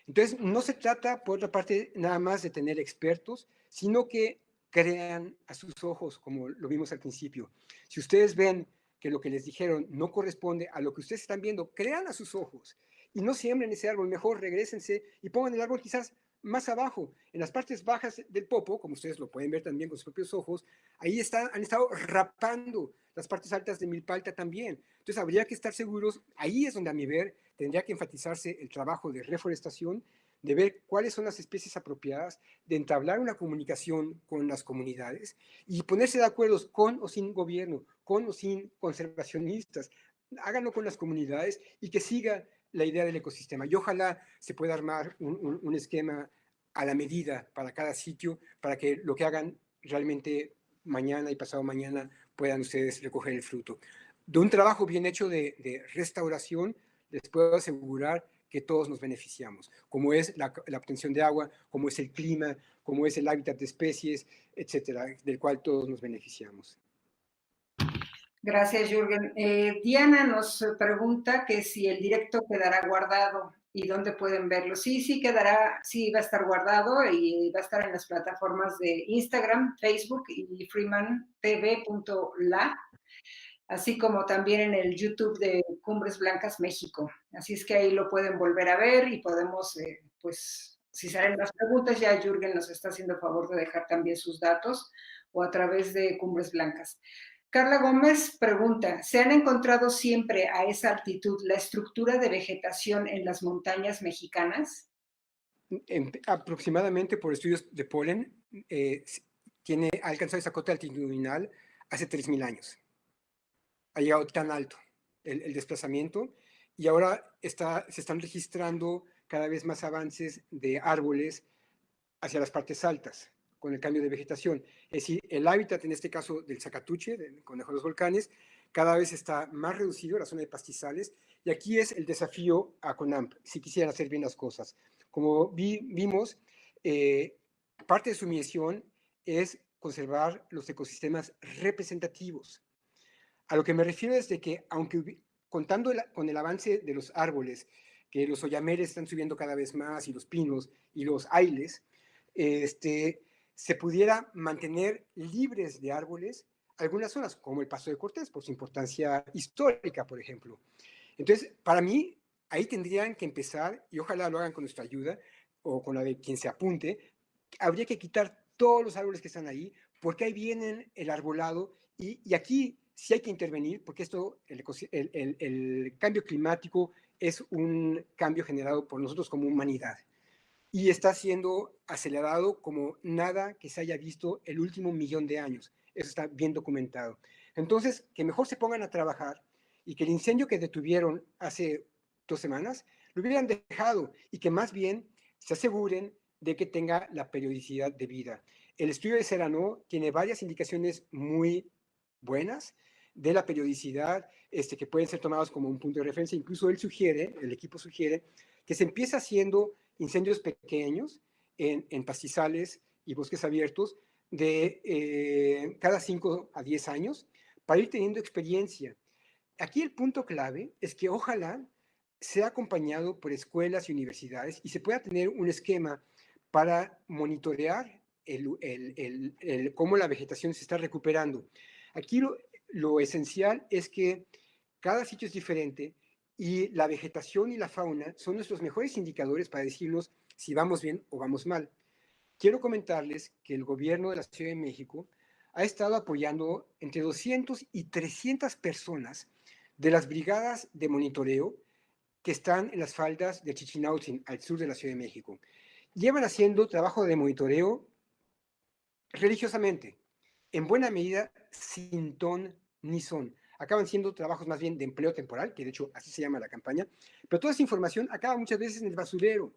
Entonces, no se trata, por otra parte, nada más de tener expertos, sino que crean a sus ojos, como lo vimos al principio. Si ustedes ven que lo que les dijeron no corresponde a lo que ustedes están viendo, crean a sus ojos y no siembren ese árbol, mejor regrésense y pongan el árbol quizás más abajo, en las partes bajas del popo, como ustedes lo pueden ver también con sus propios ojos. Ahí han estado rapando las partes altas de milpalta también. Entonces habría que estar seguros, ahí es donde a mi ver tendría que enfatizarse el trabajo de reforestación, de ver cuáles son las especies apropiadas, de entablar una comunicación con las comunidades y ponerse de acuerdo con o sin gobierno, con o sin conservacionistas. Háganlo con las comunidades y que siga la idea del ecosistema. Y ojalá se pueda armar un esquema a la medida para cada sitio, para que lo que hagan realmente mañana y pasado mañana puedan ustedes recoger el fruto. De un trabajo bien hecho de restauración, les puedo asegurar que todos nos beneficiamos, como es la obtención de agua, como es el clima, como es el hábitat de especies, etcétera, del cual todos nos beneficiamos. Gracias, Jürgen. Diana nos pregunta que si el directo quedará guardado y dónde pueden verlo. Sí, sí quedará, sí va a estar guardado y va a estar en las plataformas de Instagram, Facebook y freemantv.la, así como también en el YouTube de Cumbres Blancas México. Así es que ahí lo pueden volver a ver y podemos, pues, si salen las preguntas, ya Jürgen nos está haciendo favor de dejar también sus datos o a través de Cumbres Blancas. Carla Gómez pregunta, ¿se han encontrado siempre a esa altitud la estructura de vegetación en las montañas mexicanas? Aproximadamente por estudios de polen, ha alcanzado esa cota altitudinal hace 3.000 años. Ha llegado tan alto el desplazamiento, y ahora se están registrando cada vez más avances de árboles hacia las partes altas con el cambio de vegetación. Es decir, el hábitat, en este caso del Zacatuche, del conejo de los volcanes, cada vez está más reducido, la zona de pastizales, y aquí es el desafío a CONAMP, si quisieran hacer bien las cosas. Como vimos, parte de su misión es conservar los ecosistemas representativos. A lo que me refiero es de que, aunque contando con el avance de los árboles, que los oyameres están subiendo cada vez más, y los pinos y los ailes, se pudiera mantener libres de árboles algunas zonas, como el Paso de Cortés, por su importancia histórica, por ejemplo. Entonces, para mí, ahí tendrían que empezar, y ojalá lo hagan con nuestra ayuda, o con la de quien se apunte. Habría que quitar todos los árboles que están ahí, porque ahí vienen el arbolado, y aquí sí hay que intervenir, porque el cambio climático es un cambio generado por nosotros como humanidad, y está siendo acelerado como nada que se haya visto el último 1.000.000 de años. Eso está bien documentado. Entonces, que mejor se pongan a trabajar, y que el incendio que detuvieron hace 2 semanas lo hubieran dejado, y que más bien se aseguren de que tenga la periodicidad de vida. El estudio de Serrano tiene varias indicaciones muy buenas de la periodicidad, que pueden ser tomados como un punto de referencia. Incluso el equipo sugiere que se empieza haciendo incendios pequeños en pastizales y bosques abiertos de cada 5 a 10 años, para ir teniendo experiencia. Aquí el punto clave es que ojalá sea acompañado por escuelas y universidades, y se pueda tener un esquema para monitorear cómo la vegetación se está recuperando. Aquí lo esencial es que cada sitio es diferente, y la vegetación y la fauna son nuestros mejores indicadores para decirnos si vamos bien o vamos mal. Quiero comentarles que el gobierno de la Ciudad de México ha estado apoyando entre 200 y 300 personas de las brigadas de monitoreo que están en las faldas de Chichinautzin, al sur de la Ciudad de México. Llevan haciendo trabajo de monitoreo religiosamente, en buena medida sin ton ni son. Acaban siendo trabajos más bien de empleo temporal, que de hecho así se llama la campaña, pero toda esa información acaba muchas veces en el basurero.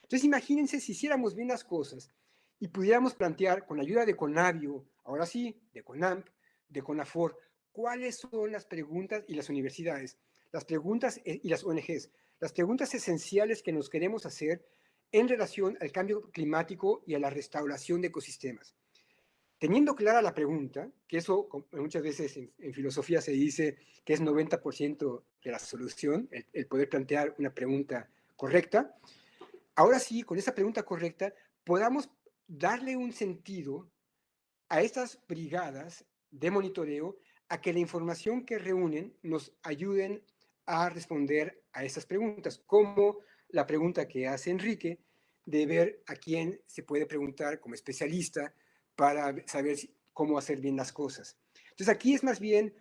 Entonces imagínense si hiciéramos bien las cosas y pudiéramos plantear con la ayuda de Conavio, ahora sí, de CONAMP, de CONAFOR, cuáles son las preguntas y las universidades, las preguntas y las ONGs, las preguntas esenciales que nos queremos hacer en relación al cambio climático y a la restauración de ecosistemas. Teniendo clara la pregunta, que eso muchas veces en filosofía se dice que es 90% de la solución, el poder plantear una pregunta correcta, ahora sí, con esa pregunta correcta, podamos darle un sentido a estas brigadas de monitoreo, a que la información que reúnen nos ayuden a responder a esas preguntas, como la pregunta que hace Enrique, de ver a quién se puede preguntar como especialista para saber cómo hacer bien las cosas. Entonces aquí es más bien,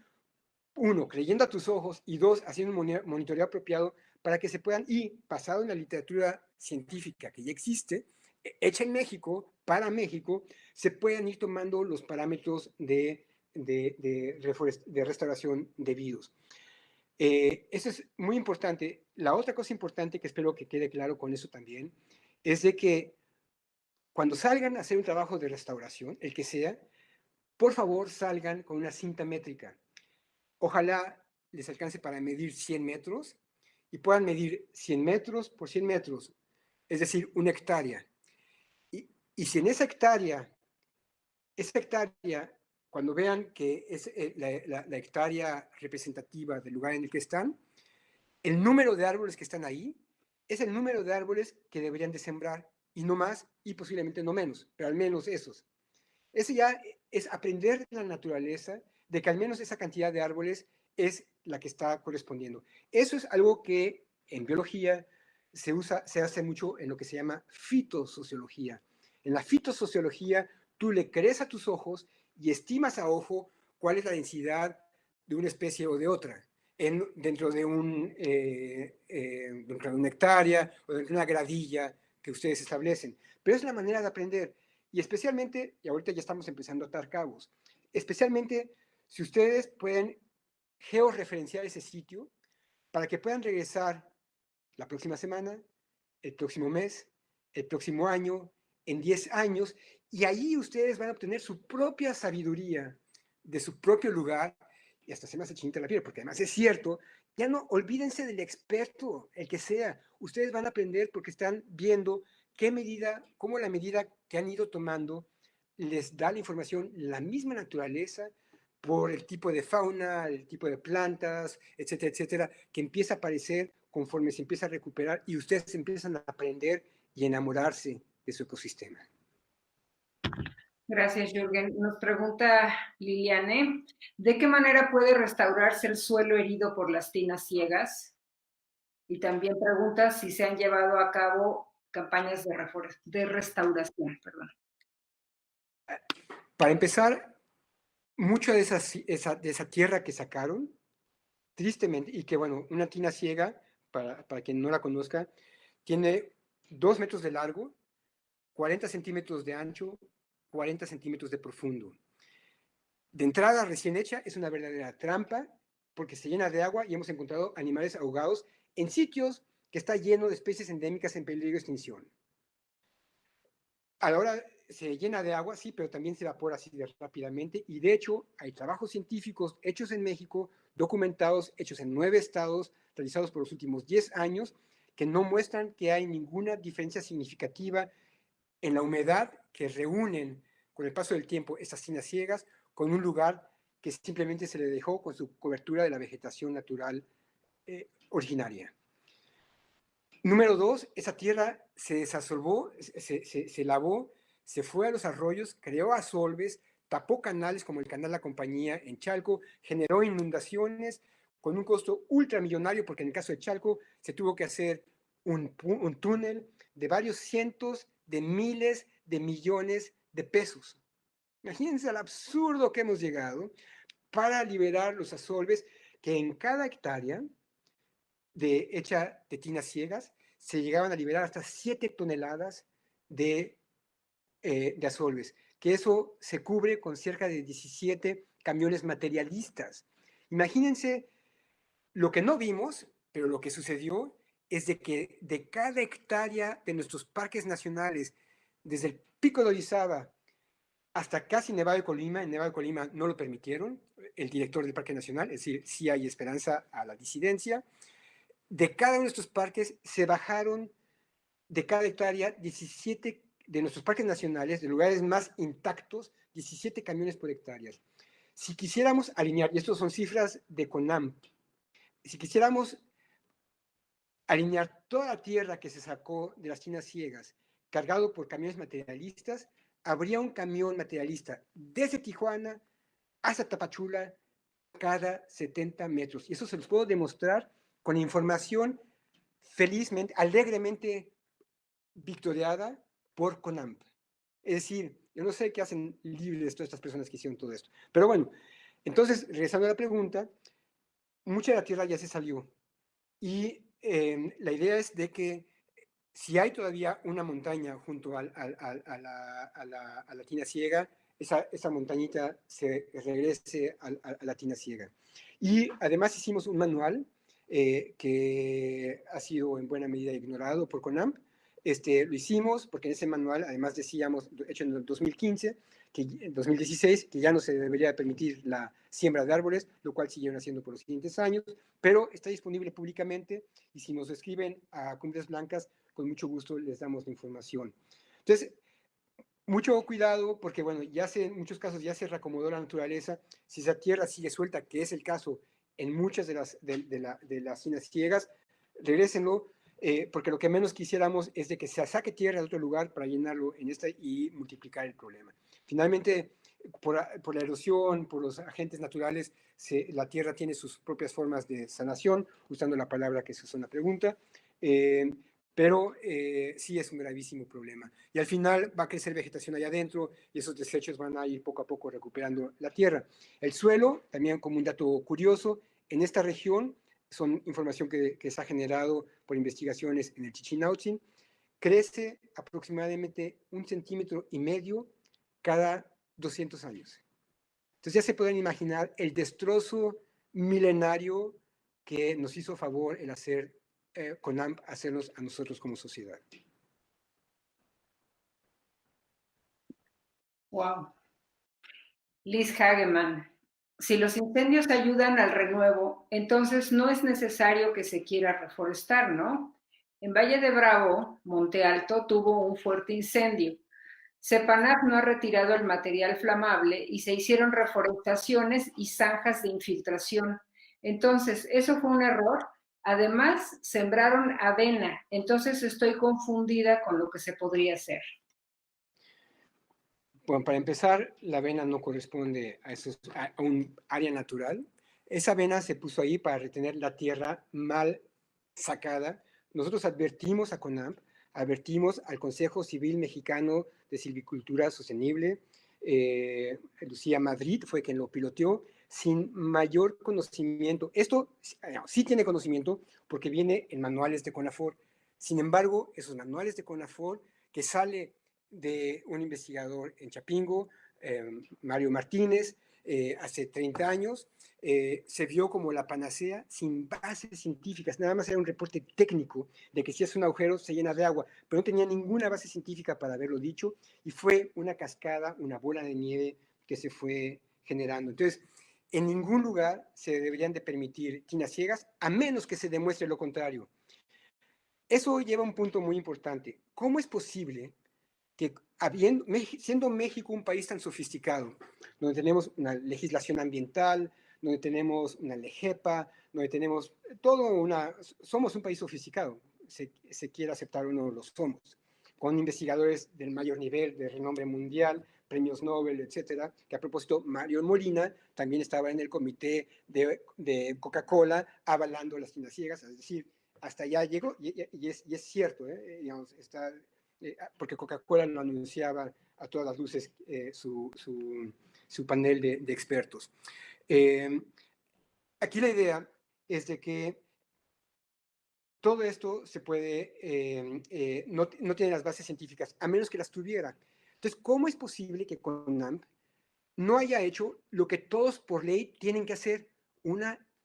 uno, creyendo a tus ojos, y dos, haciendo un monitoreo apropiado para que se puedan, y basado en la literatura científica que ya existe, hecha en México, para México, se puedan ir tomando los parámetros de restauración debidos. Eso es muy importante. La otra cosa importante que espero que quede claro con eso también, es de que cuando salgan a hacer un trabajo de restauración, el que sea, por favor salgan con una cinta métrica. Ojalá les alcance para medir 100 metros y puedan medir 100 metros por 100 metros, es decir, una hectárea. Y si en esa hectárea, cuando vean que es la hectárea representativa del lugar en el que están, el número de árboles que están ahí es el número de árboles que deberían de sembrar, y no más, y posiblemente no menos, pero al menos esos. Eso ya es aprender de la naturaleza, de que al menos esa cantidad de árboles es la que está correspondiendo. Eso es algo que en biología se hace mucho en lo que se llama fitosociología. En la fitosociología, tú le crees a tus ojos y estimas a ojo cuál es la densidad de una especie o de otra, dentro de dentro de una hectárea o dentro de una gradilla que ustedes establecen. Pero es la manera de aprender. Y especialmente, y ahorita ya estamos empezando a atar cabos, especialmente si ustedes pueden georreferenciar ese sitio para que puedan regresar la próxima semana, el próximo mes, el próximo año, en 10 años, y ahí ustedes van a obtener su propia sabiduría de su propio lugar, y hasta se me hace chinita la piel, porque además es cierto, ya no olvídense del experto, el que sea, ustedes van a aprender porque están viendo qué medida, cómo la medida que han ido tomando les da la información, la misma naturaleza, por el tipo de fauna, el tipo de plantas, etcétera, etcétera, que empieza a aparecer conforme se empieza a recuperar y ustedes empiezan a aprender y enamorarse de su ecosistema. Gracias, Jürgen. Nos pregunta Liliane, ¿de qué manera puede restaurarse el suelo herido por las tinas ciegas? Y también pregunta si se han llevado a cabo campañas de restauración. Perdón. Para empezar, mucho de esa tierra que sacaron, tristemente, y que bueno, una tina ciega, para quien no la conozca, tiene 2 metros de largo, 40 centímetros de ancho, 40 centímetros de profundo. De entrada, recién hecha, es una verdadera trampa porque se llena de agua y hemos encontrado animales ahogados en sitios que está lleno de especies endémicas en peligro de extinción. A la hora se llena de agua, sí, pero también se evapora así de rápidamente, y de hecho hay trabajos científicos hechos en México, documentados, hechos en 9 estados, realizados por los últimos 10 años, que no muestran que hay ninguna diferencia significativa en la humedad que reúnen con el paso del tiempo estas tinas ciegas con un lugar que simplemente se le dejó con su cobertura de la vegetación natural originaria. Número 2, esa tierra se desasolvó, se lavó, se fue a los arroyos, creó asolves, tapó canales como el canal La Compañía en Chalco, generó inundaciones con un costo ultramillonario, porque en el caso de Chalco se tuvo que hacer un túnel de varios cientos de miles de millones de pesos. Imagínense al absurdo que hemos llegado para liberar los asolves que en cada hectárea hecha de tinas ciegas se llegaban a liberar hasta 7 toneladas de asolves, que eso se cubre con cerca de 17 camiones materialistas. Imagínense lo que no vimos, pero lo que sucedió es de que de cada hectárea de nuestros parques nacionales, desde el Pico de Orizaba hasta casi Nevado de Colima, en Nevado de Colima no lo permitieron, el director del Parque Nacional, es decir, sí hay esperanza a la disidencia, de cada uno de estos parques se bajaron de cada hectárea 17 de nuestros parques nacionales, de lugares más intactos, 17 camiones por hectárea. Si quisiéramos alinear, y estas son cifras de CONAM, si quisiéramos alinear toda la tierra que se sacó de las tinas ciegas, cargado por camiones materialistas, habría un camión materialista desde Tijuana hasta Tapachula cada 70 metros. Y eso se los puedo demostrar con información felizmente, alegremente victoriada por CONAMP. Es decir, yo no sé qué hacen libres todas estas personas que hicieron todo esto. Pero bueno, entonces, regresando a la pregunta, mucha de la tierra ya se salió. Y la idea es de que si hay todavía una montaña junto a la tina ciega, esa montañita se regrese a la tina ciega. Y además hicimos un manual que ha sido en buena medida ignorado por CONAMP. Lo hicimos porque en ese manual, además decíamos, hecho en el 2015, en 2016, que ya no se debería permitir la siembra de árboles, lo cual siguieron haciendo por los siguientes años, pero está disponible públicamente y si nos escriben a Cumbres Blancas, con mucho gusto les damos la información. Entonces, mucho cuidado porque, bueno, en muchos casos ya se reacomodó la naturaleza. Si esa tierra sigue suelta, que es el caso en muchas de las cinas ciegas, regrésenlo, porque lo que menos quisiéramos es de que se saque tierra de otro lugar para llenarlo en esta y multiplicar el problema. Finalmente, por la erosión, por los agentes naturales, la tierra tiene sus propias formas de sanación, usando la palabra que se usó en la pregunta. Pero sí es un gravísimo problema. Y al final va a crecer vegetación allá adentro y esos desechos van a ir poco a poco recuperando la tierra. El suelo, también como un dato curioso, en esta región, son información que se ha generado por investigaciones en el Chichinautzin, crece aproximadamente 1,5 centímetros cada 200 años. Entonces ya se pueden imaginar el destrozo milenario que nos hizo favor el hacer CONAMP hacernos a nosotros como sociedad. Wow. Liz Hageman, si los incendios ayudan al renuevo, entonces no es necesario que se quiera reforestar, ¿no? En Valle de Bravo, Monte Alto tuvo un fuerte incendio. Sepanat no ha retirado el material flamable y se hicieron reforestaciones y zanjas de infiltración. Entonces, ¿eso fue un error? Además, sembraron avena, entonces estoy confundida con lo que se podría hacer. Bueno, para empezar, la avena no corresponde a un área natural. Esa avena se puso ahí para retener la tierra mal sacada. Nosotros advertimos a CONAMP, advertimos al Consejo Civil Mexicano de Silvicultura Sostenible, Lucía Madrid fue quien lo piloteó, sin mayor conocimiento. Esto sí tiene conocimiento porque viene en manuales de CONAFOR. Sin embargo, esos manuales de CONAFOR que sale de un investigador en Chapingo, Mario Martínez, hace 30 años, se vio como la panacea sin bases científicas, nada más era un reporte técnico de que si es un agujero se llena de agua, pero no tenía ninguna base científica para haberlo dicho y fue una cascada, una bola de nieve que se fue generando. Entonces, en ningún lugar se deberían de permitir tinas ciegas a menos que se demuestre lo contrario. Eso lleva a un punto muy importante. ¿Cómo es posible que siendo México un país tan sofisticado, donde tenemos una legislación ambiental, donde tenemos una LEGEPA, donde tenemos somos un país sofisticado, se quiere aceptar o no lo somos, con investigadores del mayor nivel, de renombre mundial, premios Nobel, etcétera, que a propósito, Mario Molina también estaba en el comité de Coca-Cola avalando las tiendas ciegas, es decir, hasta allá llegó, y es cierto, digamos, porque Coca-Cola lo anunciaba a todas las luces su panel de expertos. aquí la idea es de que todo esto se puede, no tiene las bases científicas, a menos que las tuviera. Entonces, ¿cómo es posible que CONAMP no haya hecho lo que todos por ley tienen que hacer?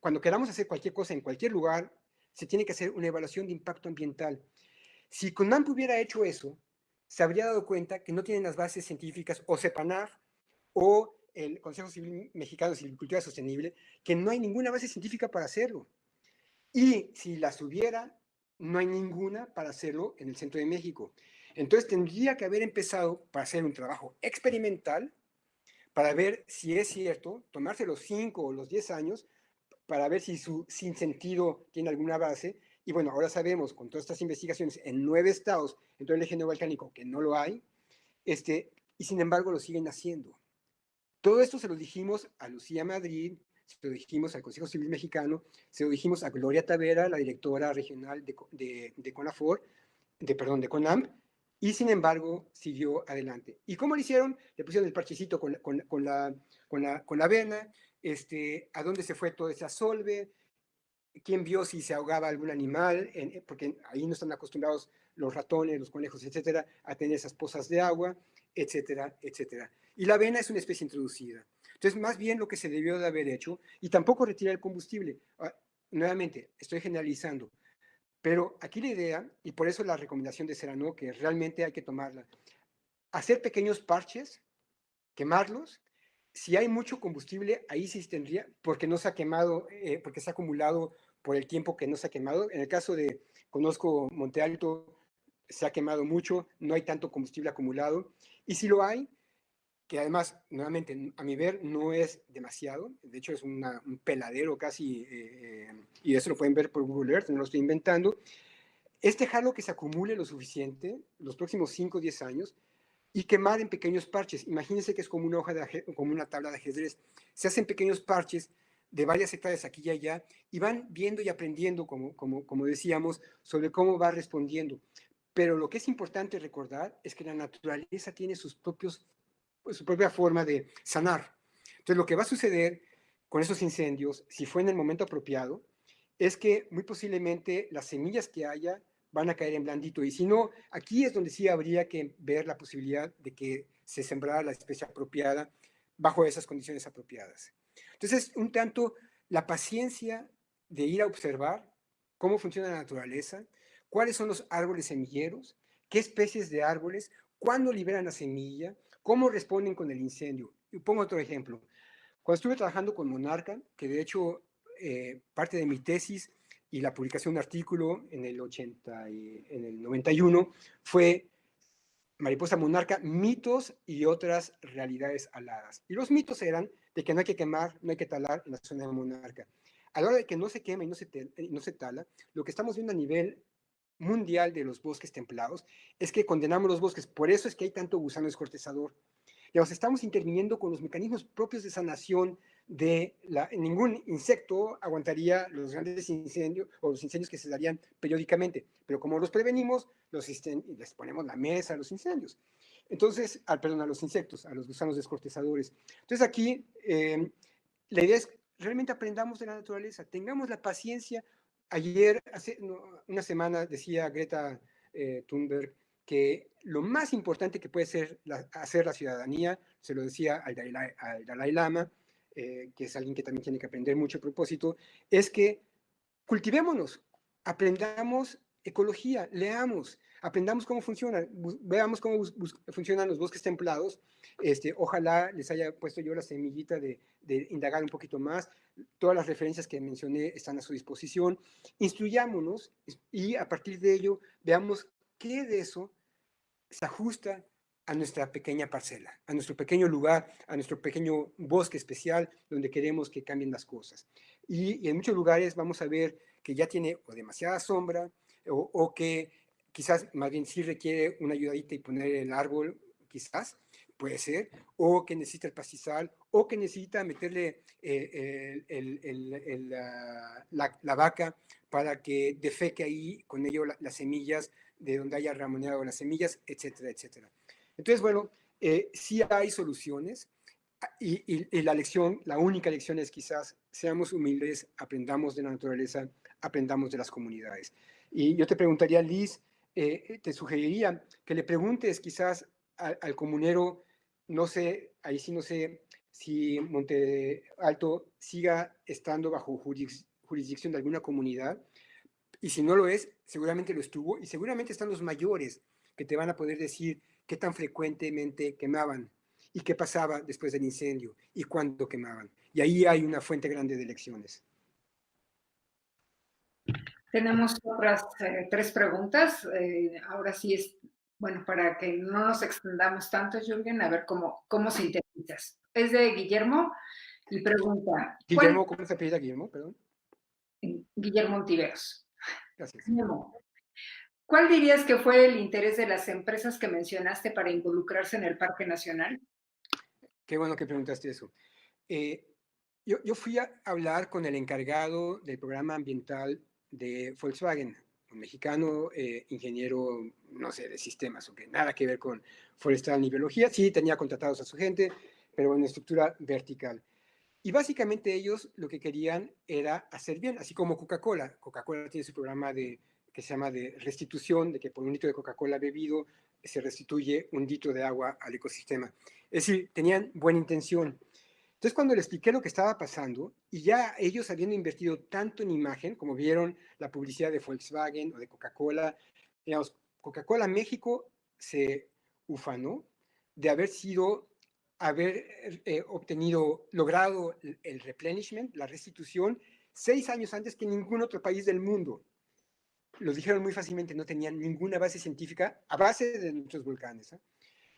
Cuando queramos hacer cualquier cosa en cualquier lugar, se tiene que hacer una evaluación de impacto ambiental. Si CONAMP hubiera hecho eso, se habría dado cuenta que no tienen las bases científicas, o CEPANAF, o el Consejo Civil Mexicano de Silvicultura Sostenible, que no hay ninguna base científica para hacerlo. Y si las hubiera, no hay ninguna para hacerlo en el centro de México. Entonces tendría que haber empezado para hacer un trabajo experimental para ver si es cierto, tomarse los 5 o los 10 años para ver si su sinsentido tiene alguna base. Y bueno, ahora sabemos con todas estas investigaciones en 9 estados en todo el eje neovolcánico que no lo hay, y sin embargo lo siguen haciendo. Todo esto se lo dijimos a Lucía Madrid, se lo dijimos al Consejo Civil Mexicano, se lo dijimos a Gloria Tavera, la directora regional de CONAFOR, de CONAMP, y sin embargo siguió adelante. ¿Y cómo lo hicieron? Le pusieron el parchecito con la avena, a dónde se fue todo ese asolve, quién vio si se ahogaba algún animal, porque ahí no están acostumbrados los ratones, los conejos, etcétera, a tener esas pozas de agua, etcétera, etcétera. Y la avena es una especie introducida. Entonces, más bien lo que se debió de haber hecho, y tampoco retirar el combustible. Nuevamente, estoy generalizando, pero aquí la idea, y por eso la recomendación de Serrano, que realmente hay que tomarla, hacer pequeños parches, quemarlos. Si hay mucho combustible, ahí sí tendría, porque no se ha quemado, porque se ha acumulado por el tiempo que no se ha quemado. En el caso de, conozco Monte Alto, se ha quemado mucho, no hay tanto combustible acumulado. Y si lo hay, que además, nuevamente, a mi ver, no es demasiado, de hecho es un peladero casi, y eso lo pueden ver por Google Earth, no lo estoy inventando, es dejarlo que se acumule lo suficiente los próximos 5 o 10 años y quemar en pequeños parches. Imagínense que es como una hoja como una tabla de ajedrez. Se hacen pequeños parches de varias hectáreas aquí y allá y van viendo y aprendiendo, como decíamos, sobre cómo va respondiendo. Pero lo que es importante recordar es que la naturaleza tiene su propia forma de sanar. Entonces, lo que va a suceder con esos incendios, si fue en el momento apropiado, es que muy posiblemente las semillas que haya van a caer en blandito. Y si no, aquí es donde sí habría que ver la posibilidad de que se sembrara la especie apropiada bajo esas condiciones apropiadas. Entonces, un tanto la paciencia de ir a observar cómo funciona la naturaleza, cuáles son los árboles semilleros, qué especies de árboles, cuándo liberan la semilla, cómo responden con el incendio. Y pongo otro ejemplo. Cuando estuve trabajando con Monarca, que de hecho parte de mi tesis y la publicación de un artículo en el 91 fue Mariposa Monarca, mitos y otras realidades aladas. Y los mitos eran de que no hay que quemar, no hay que talar en la zona de Monarca. A la hora de que no se quema y no se tala, lo que estamos viendo a nivel mundial de los bosques templados es que condenamos los bosques. Por eso es que hay tanto gusano descortezador. Digamos, estamos interviniendo con los mecanismos propios de sanación ningún insecto aguantaría los grandes incendios o los incendios que se darían periódicamente, pero como los prevenimos, les ponemos la mesa a los incendios. Entonces, perdón, a los insectos, a los gusanos descortezadores. Entonces aquí la idea es realmente aprendamos de la naturaleza, tengamos la paciencia. Ayer, hace una semana, decía Greta Thunberg que lo más importante que puede hacer la ciudadanía, se lo decía al Dalai Lama, que es alguien que también tiene que aprender mucho a propósito, es que cultivémonos, aprendamos ecología, leamos, aprendamos cómo funciona, veamos cómo funcionan los bosques templados. Ojalá les haya puesto yo la semillita de indagar un poquito más. Todas las referencias que mencioné están a su disposición. Instruyámonos y a partir de ello veamos qué de eso se ajusta a nuestra pequeña parcela, a nuestro pequeño lugar, a nuestro pequeño bosque especial donde queremos que cambien las cosas. Y en muchos lugares vamos a ver que ya tiene o demasiada sombra o que quizás más bien sí requiere una ayudadita y poner el árbol, quizás, puede ser, o que necesita el pastizal, o que necesita meterle la vaca para que defeque ahí con ello las semillas de donde haya ramoneado las semillas, etcétera, etcétera. Entonces, bueno, sí hay soluciones. Y la lección, la única lección es quizás seamos humildes, aprendamos de la naturaleza, aprendamos de las comunidades. Y yo te preguntaría, Liz, te sugeriría que le preguntes quizás al comunero, no sé, ahí sí no sé si Monte Alto siga estando bajo jurisdicción de alguna comunidad, y si no lo es, seguramente lo estuvo, y seguramente están los mayores que te van a poder decir qué tan frecuentemente quemaban y qué pasaba después del incendio y cuándo quemaban. Y ahí hay una fuente grande de lecciones. Tenemos otras 3 preguntas. Ahora sí es, bueno, para que no nos extendamos tanto, Jürgen, a ver cómo sintetizas. Es de Guillermo y pregunta, Guillermo, ¿cómo se apellida Guillermo? Perdón. Guillermo Ontiveros. Gracias. Guillermo, ¿cuál dirías que fue el interés de las empresas que mencionaste para involucrarse en el Parque Nacional? Qué bueno que preguntaste eso. Eh, yo fui a hablar con el encargado del programa ambiental de Volkswagen, un mexicano, ingeniero, no sé, de sistemas, o que nada que ver con forestal ni biología. Sí, tenía contratados a su gente, pero en estructura vertical. Y básicamente ellos lo que querían era hacer bien, así como Coca-Cola. Coca-Cola tiene su programa que se llama de restitución, de que por un litro de Coca-Cola bebido se restituye un litro de agua al ecosistema. Es decir, tenían buena intención. Entonces, cuando le expliqué lo que estaba pasando, y ya ellos habiendo invertido tanto en imagen, como vieron la publicidad de Volkswagen o de Coca-Cola, digamos, Coca-Cola México se ufanó de haber obtenido, logrado el replenishment, la restitución, 6 años antes que ningún otro país del mundo. Lo dijeron muy fácilmente, no tenían ninguna base científica a base de nuestros volcanes.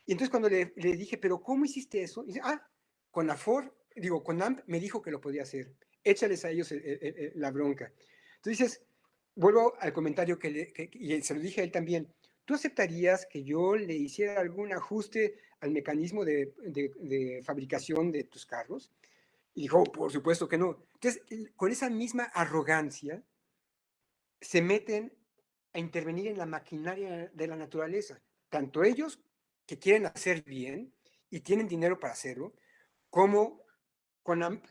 Y entonces cuando le dije, pero ¿cómo hiciste eso? Y dice, Conamp me dijo que lo podía hacer. Échales a ellos la bronca. Entonces, vuelvo al comentario y se lo dije a él también. ¿Tú aceptarías que yo le hiciera algún ajuste al mecanismo de fabricación de tus carros? Y dijo, oh, por supuesto que no. Entonces, con esa misma arrogancia, se meten a intervenir en la maquinaria de la naturaleza. Tanto ellos, que quieren hacer bien y tienen dinero para hacerlo, como Conamp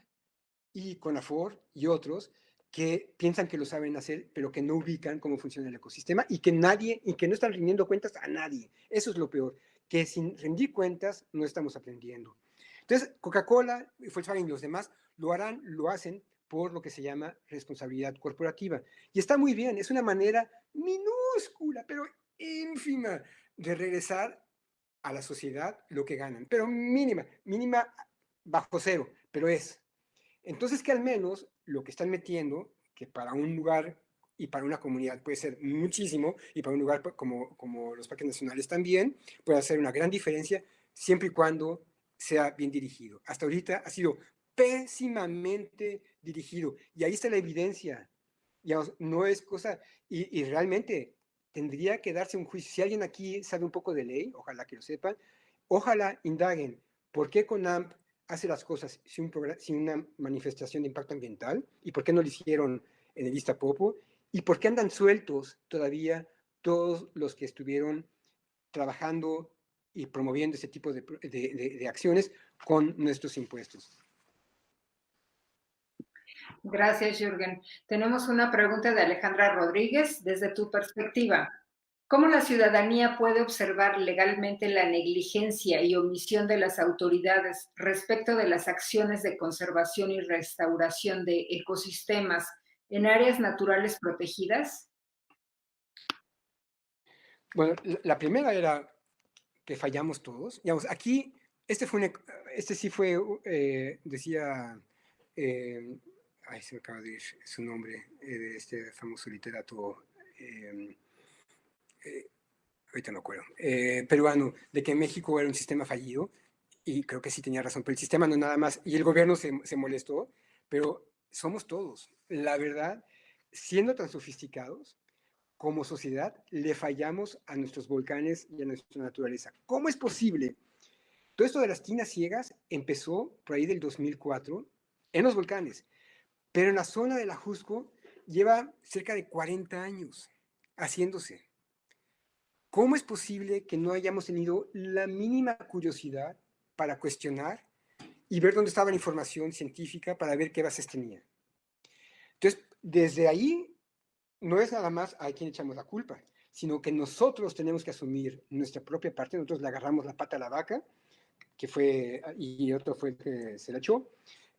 y Conafor y otros que piensan que lo saben hacer, pero que no ubican cómo funciona el ecosistema y que no están rindiendo cuentas a nadie. Eso es lo peor, que sin rendir cuentas no estamos aprendiendo. Entonces, Coca-Cola, Volkswagen y los demás lo hacen por lo que se llama responsabilidad corporativa. Y está muy bien, es una manera minúscula, pero ínfima, de regresar a la sociedad lo que ganan, pero mínima bajo cero, pero es. Entonces que al menos lo que están metiendo, que para un lugar y para una comunidad puede ser muchísimo, y para un lugar como los parques nacionales también, puede hacer una gran diferencia siempre y cuando sea bien dirigido. Hasta ahorita ha sido pésimamente dirigido, y ahí está la evidencia. Digamos, no es cosa, y realmente tendría que darse un juicio. Si alguien aquí sabe un poco de ley, ojalá que lo sepan, ojalá indaguen por qué CONAMP hace las cosas sin una manifestación de impacto ambiental, y por qué no lo hicieron en el Iztapopo, y por qué andan sueltos todavía todos los que estuvieron trabajando y promoviendo ese tipo de acciones con nuestros impuestos. Gracias, Jürgen. Tenemos una pregunta de Alejandra Rodríguez. Desde tu perspectiva, ¿cómo la ciudadanía puede observar legalmente la negligencia y omisión de las autoridades respecto de las acciones de conservación y restauración de ecosistemas en áreas naturales protegidas? Bueno, la primera era que fallamos todos. Digamos, aquí, este sí fue, decía, ay, se me acaba de ir su nombre, de este famoso literato, ahorita no acuerdo, peruano, de que México era un sistema fallido, y creo que sí tenía razón, pero el sistema no nada más, y el gobierno se molestó, pero somos todos. La verdad, siendo tan sofisticados, como sociedad, le fallamos a nuestros volcanes y a nuestra naturaleza. ¿Cómo es posible? Todo esto de las tinas ciegas empezó por ahí del 2004 en los volcanes, pero en la zona de la Jusco lleva cerca de 40 años haciéndose. ¿Cómo es posible que no hayamos tenido la mínima curiosidad para cuestionar y ver dónde estaba la información científica para ver qué bases tenía. Entonces, desde ahí, no es nada más a quien echamos la culpa, sino que nosotros tenemos que asumir nuestra propia parte. Nosotros le agarramos la pata a la vaca, que fue, y otro fue el que se la echó.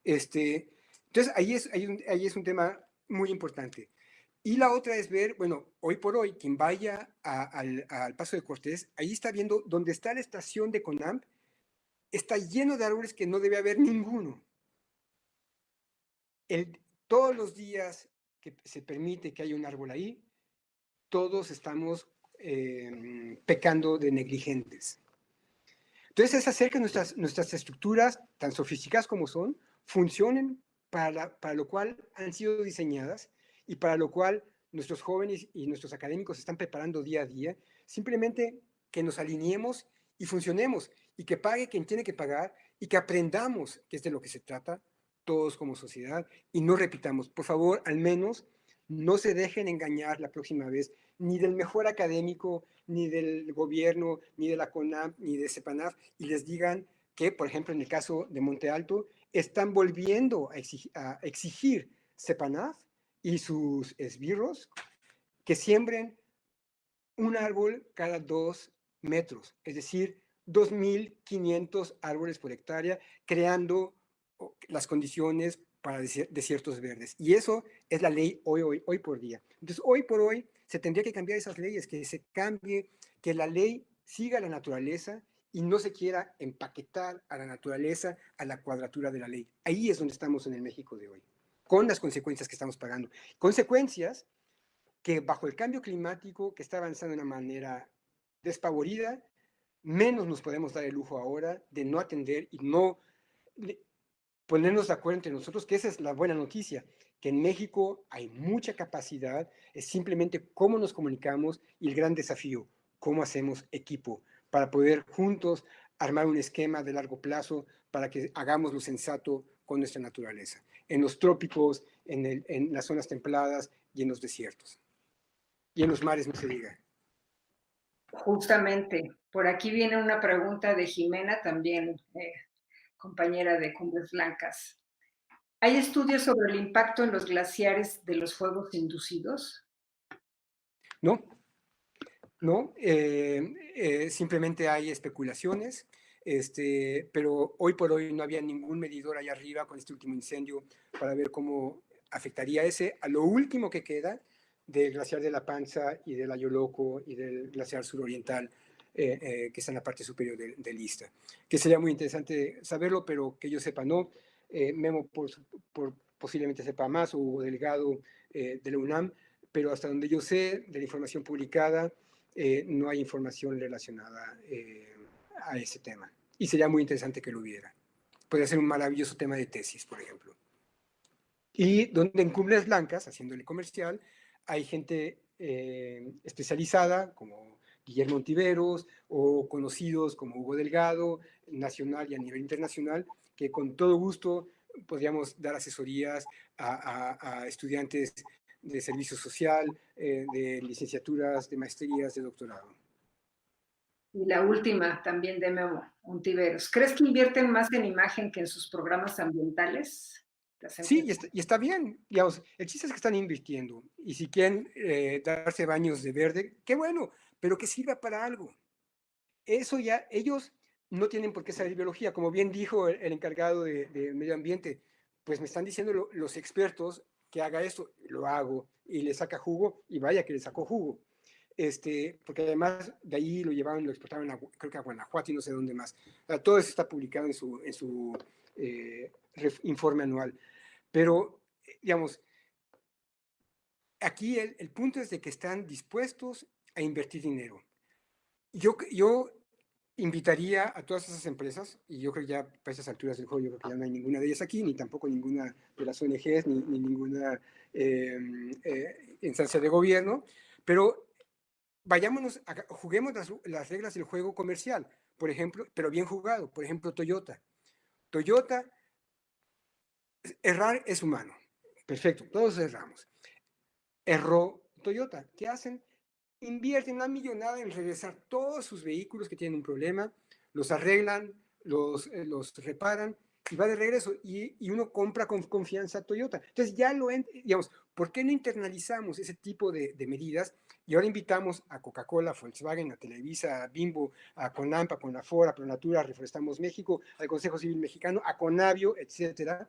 Entonces, ahí es un tema muy importante. Y la otra es ver, bueno, hoy por hoy, quien vaya al Paso de Cortés, ahí está viendo donde está la estación de Conamp, está lleno de árboles que no debe haber ninguno. Todos los días que se permite que haya un árbol ahí, todos estamos pecando de negligentes. Entonces es hacer que nuestras estructuras, tan sofisticadas como son, funcionen para lo cual han sido diseñadas y para lo cual nuestros jóvenes y nuestros académicos están preparando día a día, simplemente que nos alineemos y funcionemos y que pague quien tiene que pagar y que aprendamos que es de lo que se trata todos como sociedad y no repitamos. Por favor, al menos no se dejen engañar la próxima vez, ni del mejor académico, ni del gobierno, ni de la CONAMP, ni de CEPANAF, y les digan que, por ejemplo, en el caso de Monte Alto, están volviendo a exigir CEPANAF y sus esbirros que siembren un árbol cada 2 metros, es decir, 2.500 árboles por hectárea, creando las condiciones para desiertos verdes. Y eso es la ley hoy por día. Entonces, hoy por hoy se tendría que cambiar esas leyes, que se cambie, que la ley siga la naturaleza y no se quiera empaquetar a la naturaleza a la cuadratura de la ley. Ahí es donde estamos en el México de hoy, con las consecuencias que estamos pagando. Consecuencias que bajo el cambio climático, que está avanzando de una manera despavorida, menos nos podemos dar el lujo ahora de no atender y no ponernos de acuerdo entre nosotros, que esa es la buena noticia, que en México hay mucha capacidad, es simplemente cómo nos comunicamos y el gran desafío, cómo hacemos equipo para poder juntos armar un esquema de largo plazo para que hagamos lo sensato con nuestra naturaleza, en los trópicos, en las zonas templadas y en los desiertos. Y en los mares no se diga. Justamente, por aquí viene una pregunta de Jimena, también compañera de Cumbres Blancas. ¿Hay estudios sobre el impacto en los glaciares de los fuegos inducidos? No, no, simplemente hay especulaciones, pero hoy por hoy no había ningún medidor allá arriba con este último incendio para ver cómo afectaría ese a lo último que queda del glaciar de la Panza y del Ayoloco y del glaciar suroriental, que está en la parte superior del Ista. Que sería muy interesante saberlo, pero que yo sepa no. Memo posiblemente sepa más, o Hugo Delgado de la UNAM, pero hasta donde yo sé de la información publicada, no hay información relacionada a ese tema. Y sería muy interesante que lo hubiera. Podría ser un maravilloso tema de tesis, por ejemplo. Y donde en Cumbres Blancas, haciéndole comercial, hay gente especializada como Guillermo Ontiveros o conocidos como Hugo Delgado, nacional y a nivel internacional, que con todo gusto podríamos dar asesorías a estudiantes de servicio social, de licenciaturas, de maestrías, de doctorado. Y la última también de Memo Ontiveros. ¿Crees que invierten más en imagen que en sus programas ambientales? Sí, y está bien, digamos, el chiste es que están invirtiendo y si quieren darse baños de verde, qué bueno, pero que sirva para algo. Eso ya, ellos no tienen por qué saber biología, como bien dijo el encargado de medio ambiente, pues me están diciendo los expertos que haga esto, lo hago y le saca jugo y vaya que le sacó jugo. Porque además de ahí lo llevaron, lo exportaron creo que a Guanajuato y no sé dónde más. Todo eso está publicado en su informe anual. Pero, digamos, aquí el punto es de que están dispuestos a invertir dinero. Yo invitaría a todas esas empresas, y yo creo que ya para esas alturas del juego, yo creo que ya no hay ninguna de ellas aquí, ni tampoco ninguna de las ONGs, ni ninguna instancia de gobierno, pero vayámonos, juguemos las reglas del juego comercial, por ejemplo, pero bien jugado, por ejemplo, Toyota. Toyota, errar es humano, perfecto, todos erramos. Erró Toyota, ¿qué hacen? Invierten una millonada en regresar todos sus vehículos que tienen un problema, los arreglan, los reparan y va de regreso y uno compra con confianza Toyota. Entonces ya digamos, ¿por qué no internalizamos ese tipo de medidas? Y ahora invitamos a Coca-Cola, a Volkswagen, a Televisa, a Bimbo, a Conamp, a Conafor, a Pronatura, a Reforestamos México, al Consejo Civil Mexicano, a Conavio, etcétera,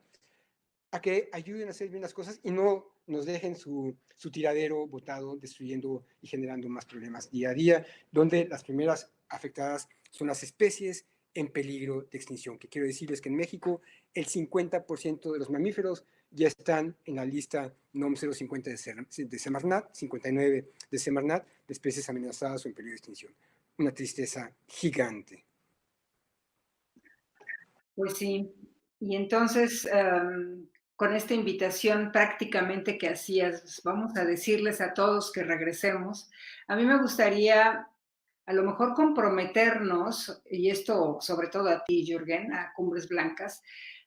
a que ayuden a hacer bien las cosas y no nos dejen su tiradero botado, destruyendo y generando más problemas día a día, donde las primeras afectadas son las especies en peligro de extinción. Que quiero decirles que en México el 50% de los mamíferos ya están en la lista NOM 050 de Semarnat, 59 de Semarnat, de especies amenazadas o en peligro de extinción. Una tristeza gigante. Pues sí. Y entonces, con esta invitación prácticamente que hacías, vamos a decirles a todos que regresemos. A mí me gustaría a lo mejor comprometernos, y esto sobre todo a ti, Jürgen, a Cumbres Blancas,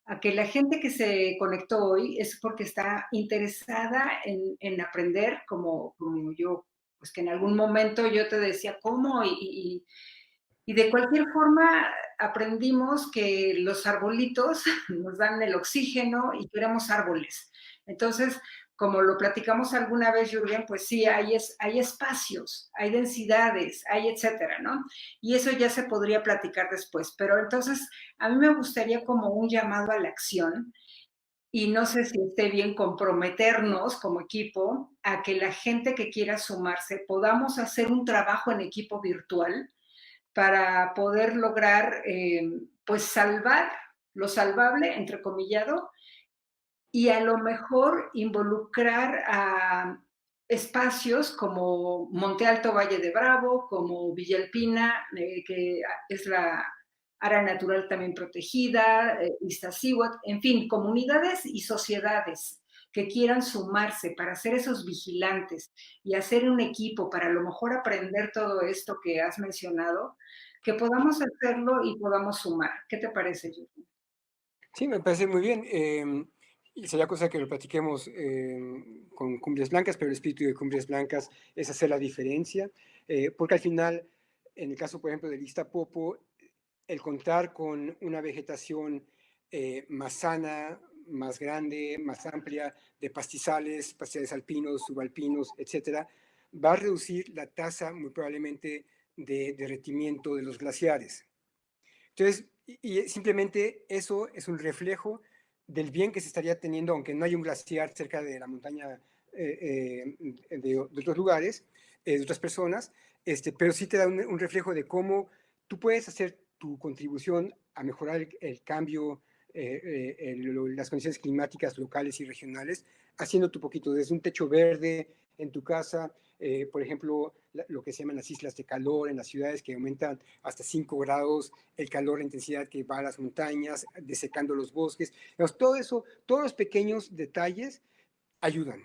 a que la gente que se conectó hoy es porque está interesada en aprender, como yo, pues que en algún momento yo te decía cómo, y de cualquier forma aprendimos que los arbolitos nos dan el oxígeno y queremos árboles. Entonces, como lo platicamos alguna vez, Julián, pues sí, hay espacios, hay densidades, hay etcétera, ¿no? Y eso ya se podría platicar después. Pero entonces, a mí me gustaría como un llamado a la acción y no sé si esté bien comprometernos como equipo a que la gente que quiera sumarse podamos hacer un trabajo en equipo virtual para poder lograr, pues, salvar lo salvable, entrecomillado, y a lo mejor involucrar a espacios como Monte Alto, Valle de Bravo, como Villa Alpina, que es la área natural también protegida, Iztaccíhuatl, en fin, comunidades y sociedades que quieran sumarse para ser esos vigilantes y hacer un equipo para a lo mejor aprender todo esto que has mencionado, que podamos hacerlo y podamos sumar. ¿Qué te parece, Yuri? Sí, me parece muy bien. Y sería cosa que lo platiquemos con Cumbres Blancas, pero el espíritu de Cumbres Blancas es hacer la diferencia, porque al final, en el caso, por ejemplo, del Iztapopo, el contar con una vegetación más sana, más grande, más amplia, de pastizales alpinos, subalpinos, etcétera, va a reducir la tasa, muy probablemente, de derretimiento de los glaciares. Entonces, y simplemente eso es un reflejo del bien que se estaría teniendo, aunque no hay un glaciar cerca de la montaña de otros lugares, de otras personas, pero sí te da un reflejo de cómo tú puedes hacer tu contribución a mejorar el cambio, las condiciones climáticas locales y regionales, haciendo tu poquito, desde un techo verde en tu casa, por ejemplo, lo que se llaman las islas de calor en las ciudades que aumentan hasta 5 grados el calor, la intensidad que va a las montañas, desecando los bosques. Digamos, todo eso, todos los pequeños detalles ayudan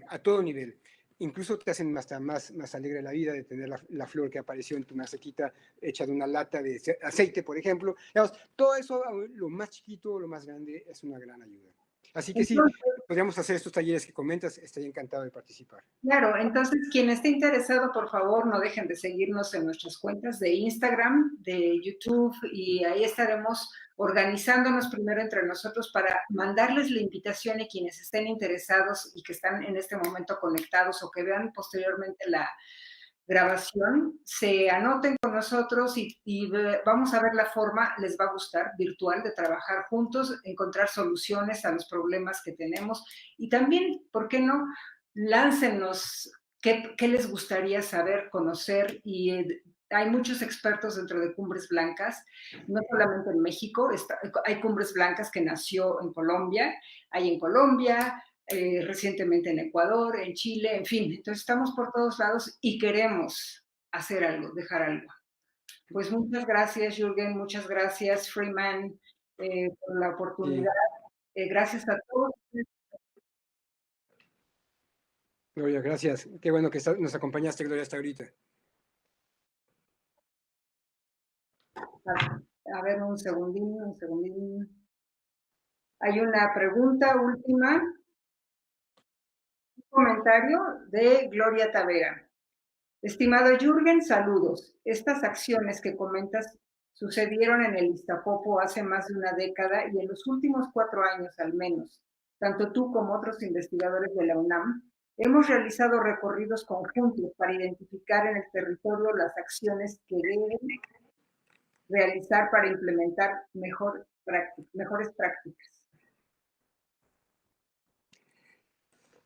a todo nivel. Incluso te hacen hasta más alegre la vida de tener la flor que apareció en tu macequita hecha de una lata de aceite, por ejemplo. Digamos, todo eso, lo más chiquito, lo más grande, es una gran ayuda. Así que sí, Entonces, podríamos hacer estos talleres que comentas, estaría encantado de participar. claro, entonces quien esté interesado, por favor, no dejen de seguirnos en nuestras cuentas de Instagram, de YouTube, y ahí estaremos organizándonos primero entre nosotros para mandarles la invitación a quienes estén interesados y que están en este momento conectados o que vean posteriormente la grabación, se anoten con nosotros y vamos a ver la forma, les va a gustar, virtual, de trabajar juntos, encontrar soluciones a los problemas que tenemos y también, ¿por qué no? Láncenos qué les gustaría saber, conocer y hay muchos expertos dentro de Cumbres Blancas, no solamente en México, hay Cumbres Blancas que nació en Colombia, hay en Colombia, recientemente en Ecuador, en Chile, en fin, entonces estamos por todos lados y queremos hacer algo, dejar algo. Pues muchas gracias, Jürgen, muchas gracias, Freeman, por la Y oportunidad. Gracias a todos. Gloria, gracias. Qué bueno que nos acompañaste, Gloria, hasta ahorita. A ver, un segundín, un segundín. Hay una pregunta última, un comentario de Gloria Tavera. Estimado Jürgen, saludos. Estas acciones que comentas Sucedieron en el Iztapopo hace más de una década y en los últimos 4 años al menos, tanto tú como otros investigadores de la UNAM, hemos realizado recorridos conjuntos para identificar en el territorio las acciones que deben realizar para implementar mejores prácticas.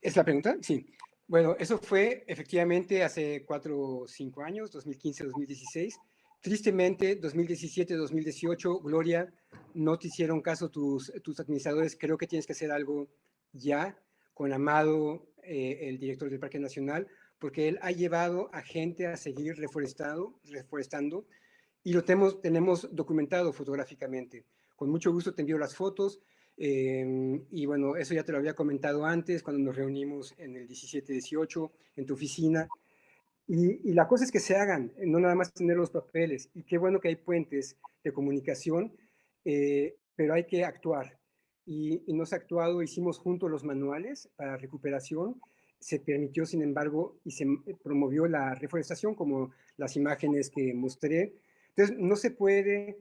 ¿Es la pregunta? Sí. Bueno, eso fue efectivamente hace 4 o 5 años, 2015-2016. Tristemente, 2017-2018, Gloria, no te hicieron caso tus administradores. Creo que tienes que hacer algo ya con Amado, el director del Parque Nacional, porque él ha llevado a gente a seguir reforestando y lo tenemos documentado fotográficamente. Con mucho gusto te envío las fotos. Y bueno, eso ya te lo había comentado antes, cuando nos reunimos en el 17-18, en tu oficina. Y la cosa es que se hagan, no nada más tener los papeles. Y qué bueno que hay puentes de comunicación, pero hay que actuar. Y no se ha actuado, hicimos juntos los manuales para recuperación, se permitió, sin embargo, y se promovió la reforestación, como las imágenes que mostré. Entonces, no se puede,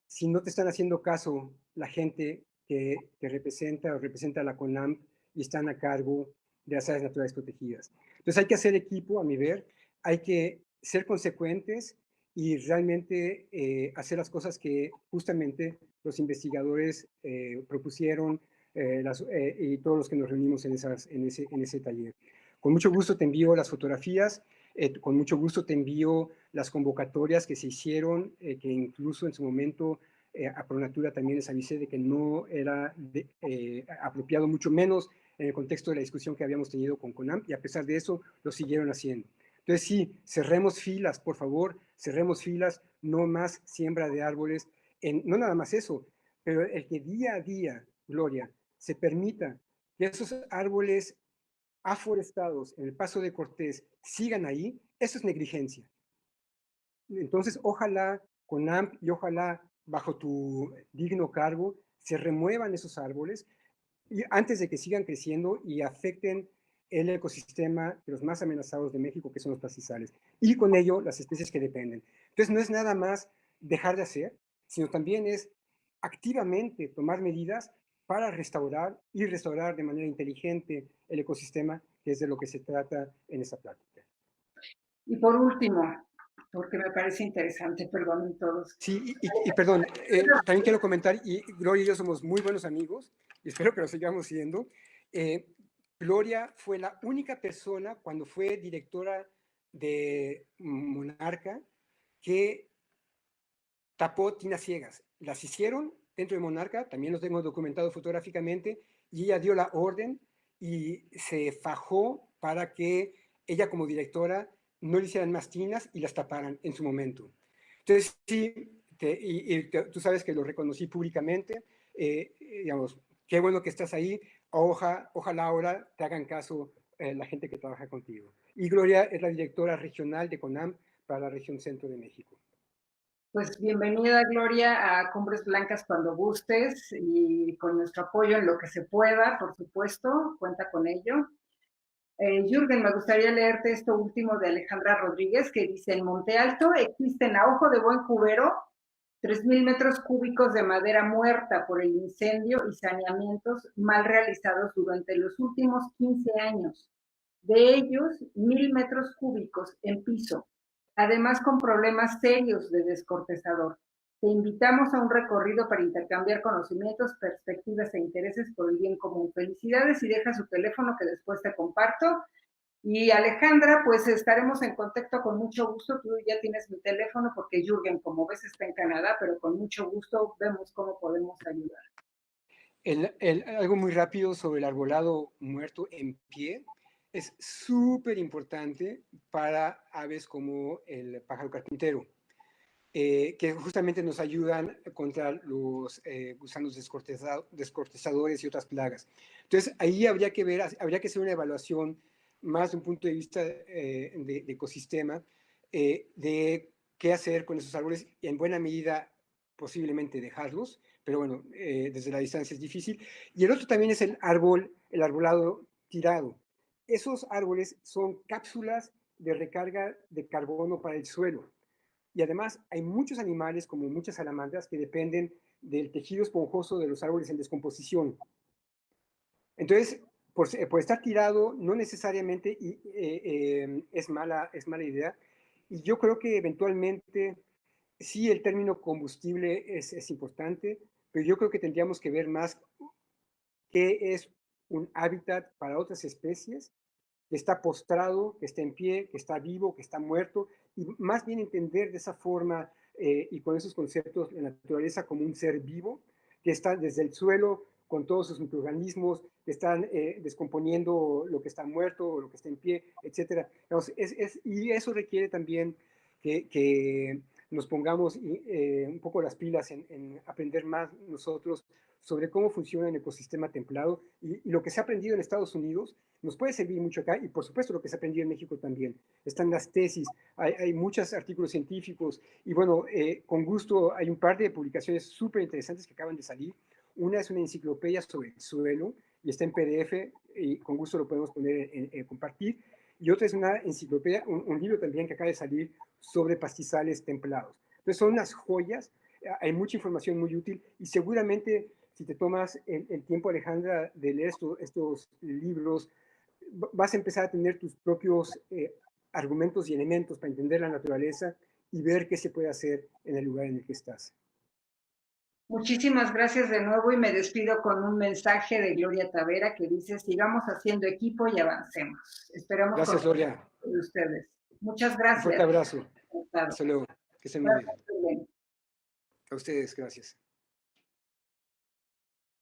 si no te están haciendo caso la gente que representa o representa a la CONAMP y están a cargo de las áreas naturales protegidas. Entonces hay que hacer equipo, a mi ver, hay que ser consecuentes y realmente hacer las cosas que justamente los investigadores propusieron y todos los que nos reunimos en ese taller. Con mucho gusto te envío las fotografías, con mucho gusto te envío las convocatorias que se hicieron, que incluso en su momento a Pronatura también les avisé de que no era apropiado, mucho menos en el contexto de la discusión que habíamos tenido con CONAMP, y a pesar de eso lo siguieron haciendo. Entonces sí, cerremos filas, por favor, cerremos filas, no más siembra de árboles, no nada más eso, pero el que día a día, Gloria, se permita que esos árboles aforestados en el Paso de Cortés sigan ahí, eso es negligencia. Entonces, ojalá CONAMP y ojalá bajo tu digno cargo se remuevan esos árboles y antes de que sigan creciendo y afecten el ecosistema de los más amenazados de México, que son los pastizales, y con ello las especies que dependen. Entonces, no es nada más dejar de hacer, sino también es activamente tomar medidas para restaurar y restaurar de manera inteligente el ecosistema, que es de lo que se trata en esta plática. Y por último, porque me parece interesante, perdonen todos. Sí, y perdón, también quiero comentar, y Gloria y yo somos muy buenos amigos, y espero que lo sigamos siendo. Gloria fue la única persona cuando fue directora de Monarca que tapó tinas ciegas. Las hicieron dentro de Monarca, también lo tengo documentado fotográficamente, y ella dio la orden y se fajó para que ella como directora no le hicieran más tinas y las taparan en su momento. Entonces, sí, tú sabes que lo reconocí públicamente, digamos, qué bueno que estás ahí, ojalá ahora te hagan caso la gente que trabaja contigo. Y Gloria es la directora regional de CONAMP para la región centro de México. Pues bienvenida, Gloria, a Cumbres Blancas cuando gustes y con nuestro apoyo en lo que se pueda, por supuesto, cuenta con ello. Jürgen, me gustaría leerte esto último de Alejandra Rodríguez, que dice, en Monte Alto existen a ojo de buen cubero 3.000 metros cúbicos de madera muerta por el incendio y saneamientos mal realizados durante los últimos 15 años. De ellos, 1.000 metros cúbicos en piso, además con problemas serios de descortezador. Te invitamos a un recorrido para intercambiar conocimientos, perspectivas e intereses por el bien común. Felicidades y deja su teléfono que después te comparto. Y Alejandra, pues estaremos en contacto con mucho gusto. Tú ya tienes mi teléfono porque Jürgen, como ves, está en Canadá, pero con mucho gusto vemos cómo podemos ayudar. Algo muy rápido sobre el arbolado muerto en pie. Es súper importante para aves como el pájaro carpintero, que justamente nos ayudan contra los gusanos descortezadores y otras plagas. Entonces, ahí habría que hacer una evaluación más de un punto de vista de ecosistema, de qué hacer con esos árboles y en buena medida posiblemente dejarlos, pero bueno, desde la distancia es difícil. Y el otro también es el arbolado tirado. Esos árboles son cápsulas de recarga de carbono para el suelo. y además hay muchos animales, como muchas salamandras, que dependen del tejido esponjoso de los árboles en descomposición. Entonces, por estar tirado, no necesariamente es mala idea. Y yo creo que eventualmente, sí, el término combustible es importante, pero yo creo que tendríamos que ver más qué es un hábitat para otras especies, que está postrado, que está en pie, que está vivo, que está muerto, y más bien entender de esa forma y con esos conceptos la naturaleza como un ser vivo, que está desde el suelo con todos sus microorganismos, que están descomponiendo lo que está muerto o lo que está en pie, etc. Y eso requiere también que nos pongamos un poco las pilas en aprender más nosotros sobre cómo funciona el ecosistema templado y lo que se ha aprendido en Estados Unidos nos puede servir mucho acá y por supuesto lo que se ha aprendido en México también. Están las tesis, hay muchos artículos científicos y bueno, con gusto hay un par de publicaciones súper interesantes que acaban de salir. Una es una enciclopedia sobre el suelo y está en PDF y con gusto lo podemos poner compartir. Y otra es una enciclopedia, un libro también que acaba de salir sobre pastizales templados. Entonces son unas joyas, hay mucha información muy útil y seguramente si te tomas el tiempo, Alejandra, de leer estos libros, vas a empezar a tener tus propios argumentos y elementos para entender la naturaleza y ver qué se puede hacer en el lugar en el que estás. Muchísimas gracias de nuevo y me despido con un mensaje de Gloria Tavera que dice, sigamos haciendo equipo y avancemos. Esperamos Gracias, con Gloria. ustedes. Muchas Un fuerte gracias. abrazo. Hasta luego. Que estén muy bien. Gracias. A ustedes, gracias.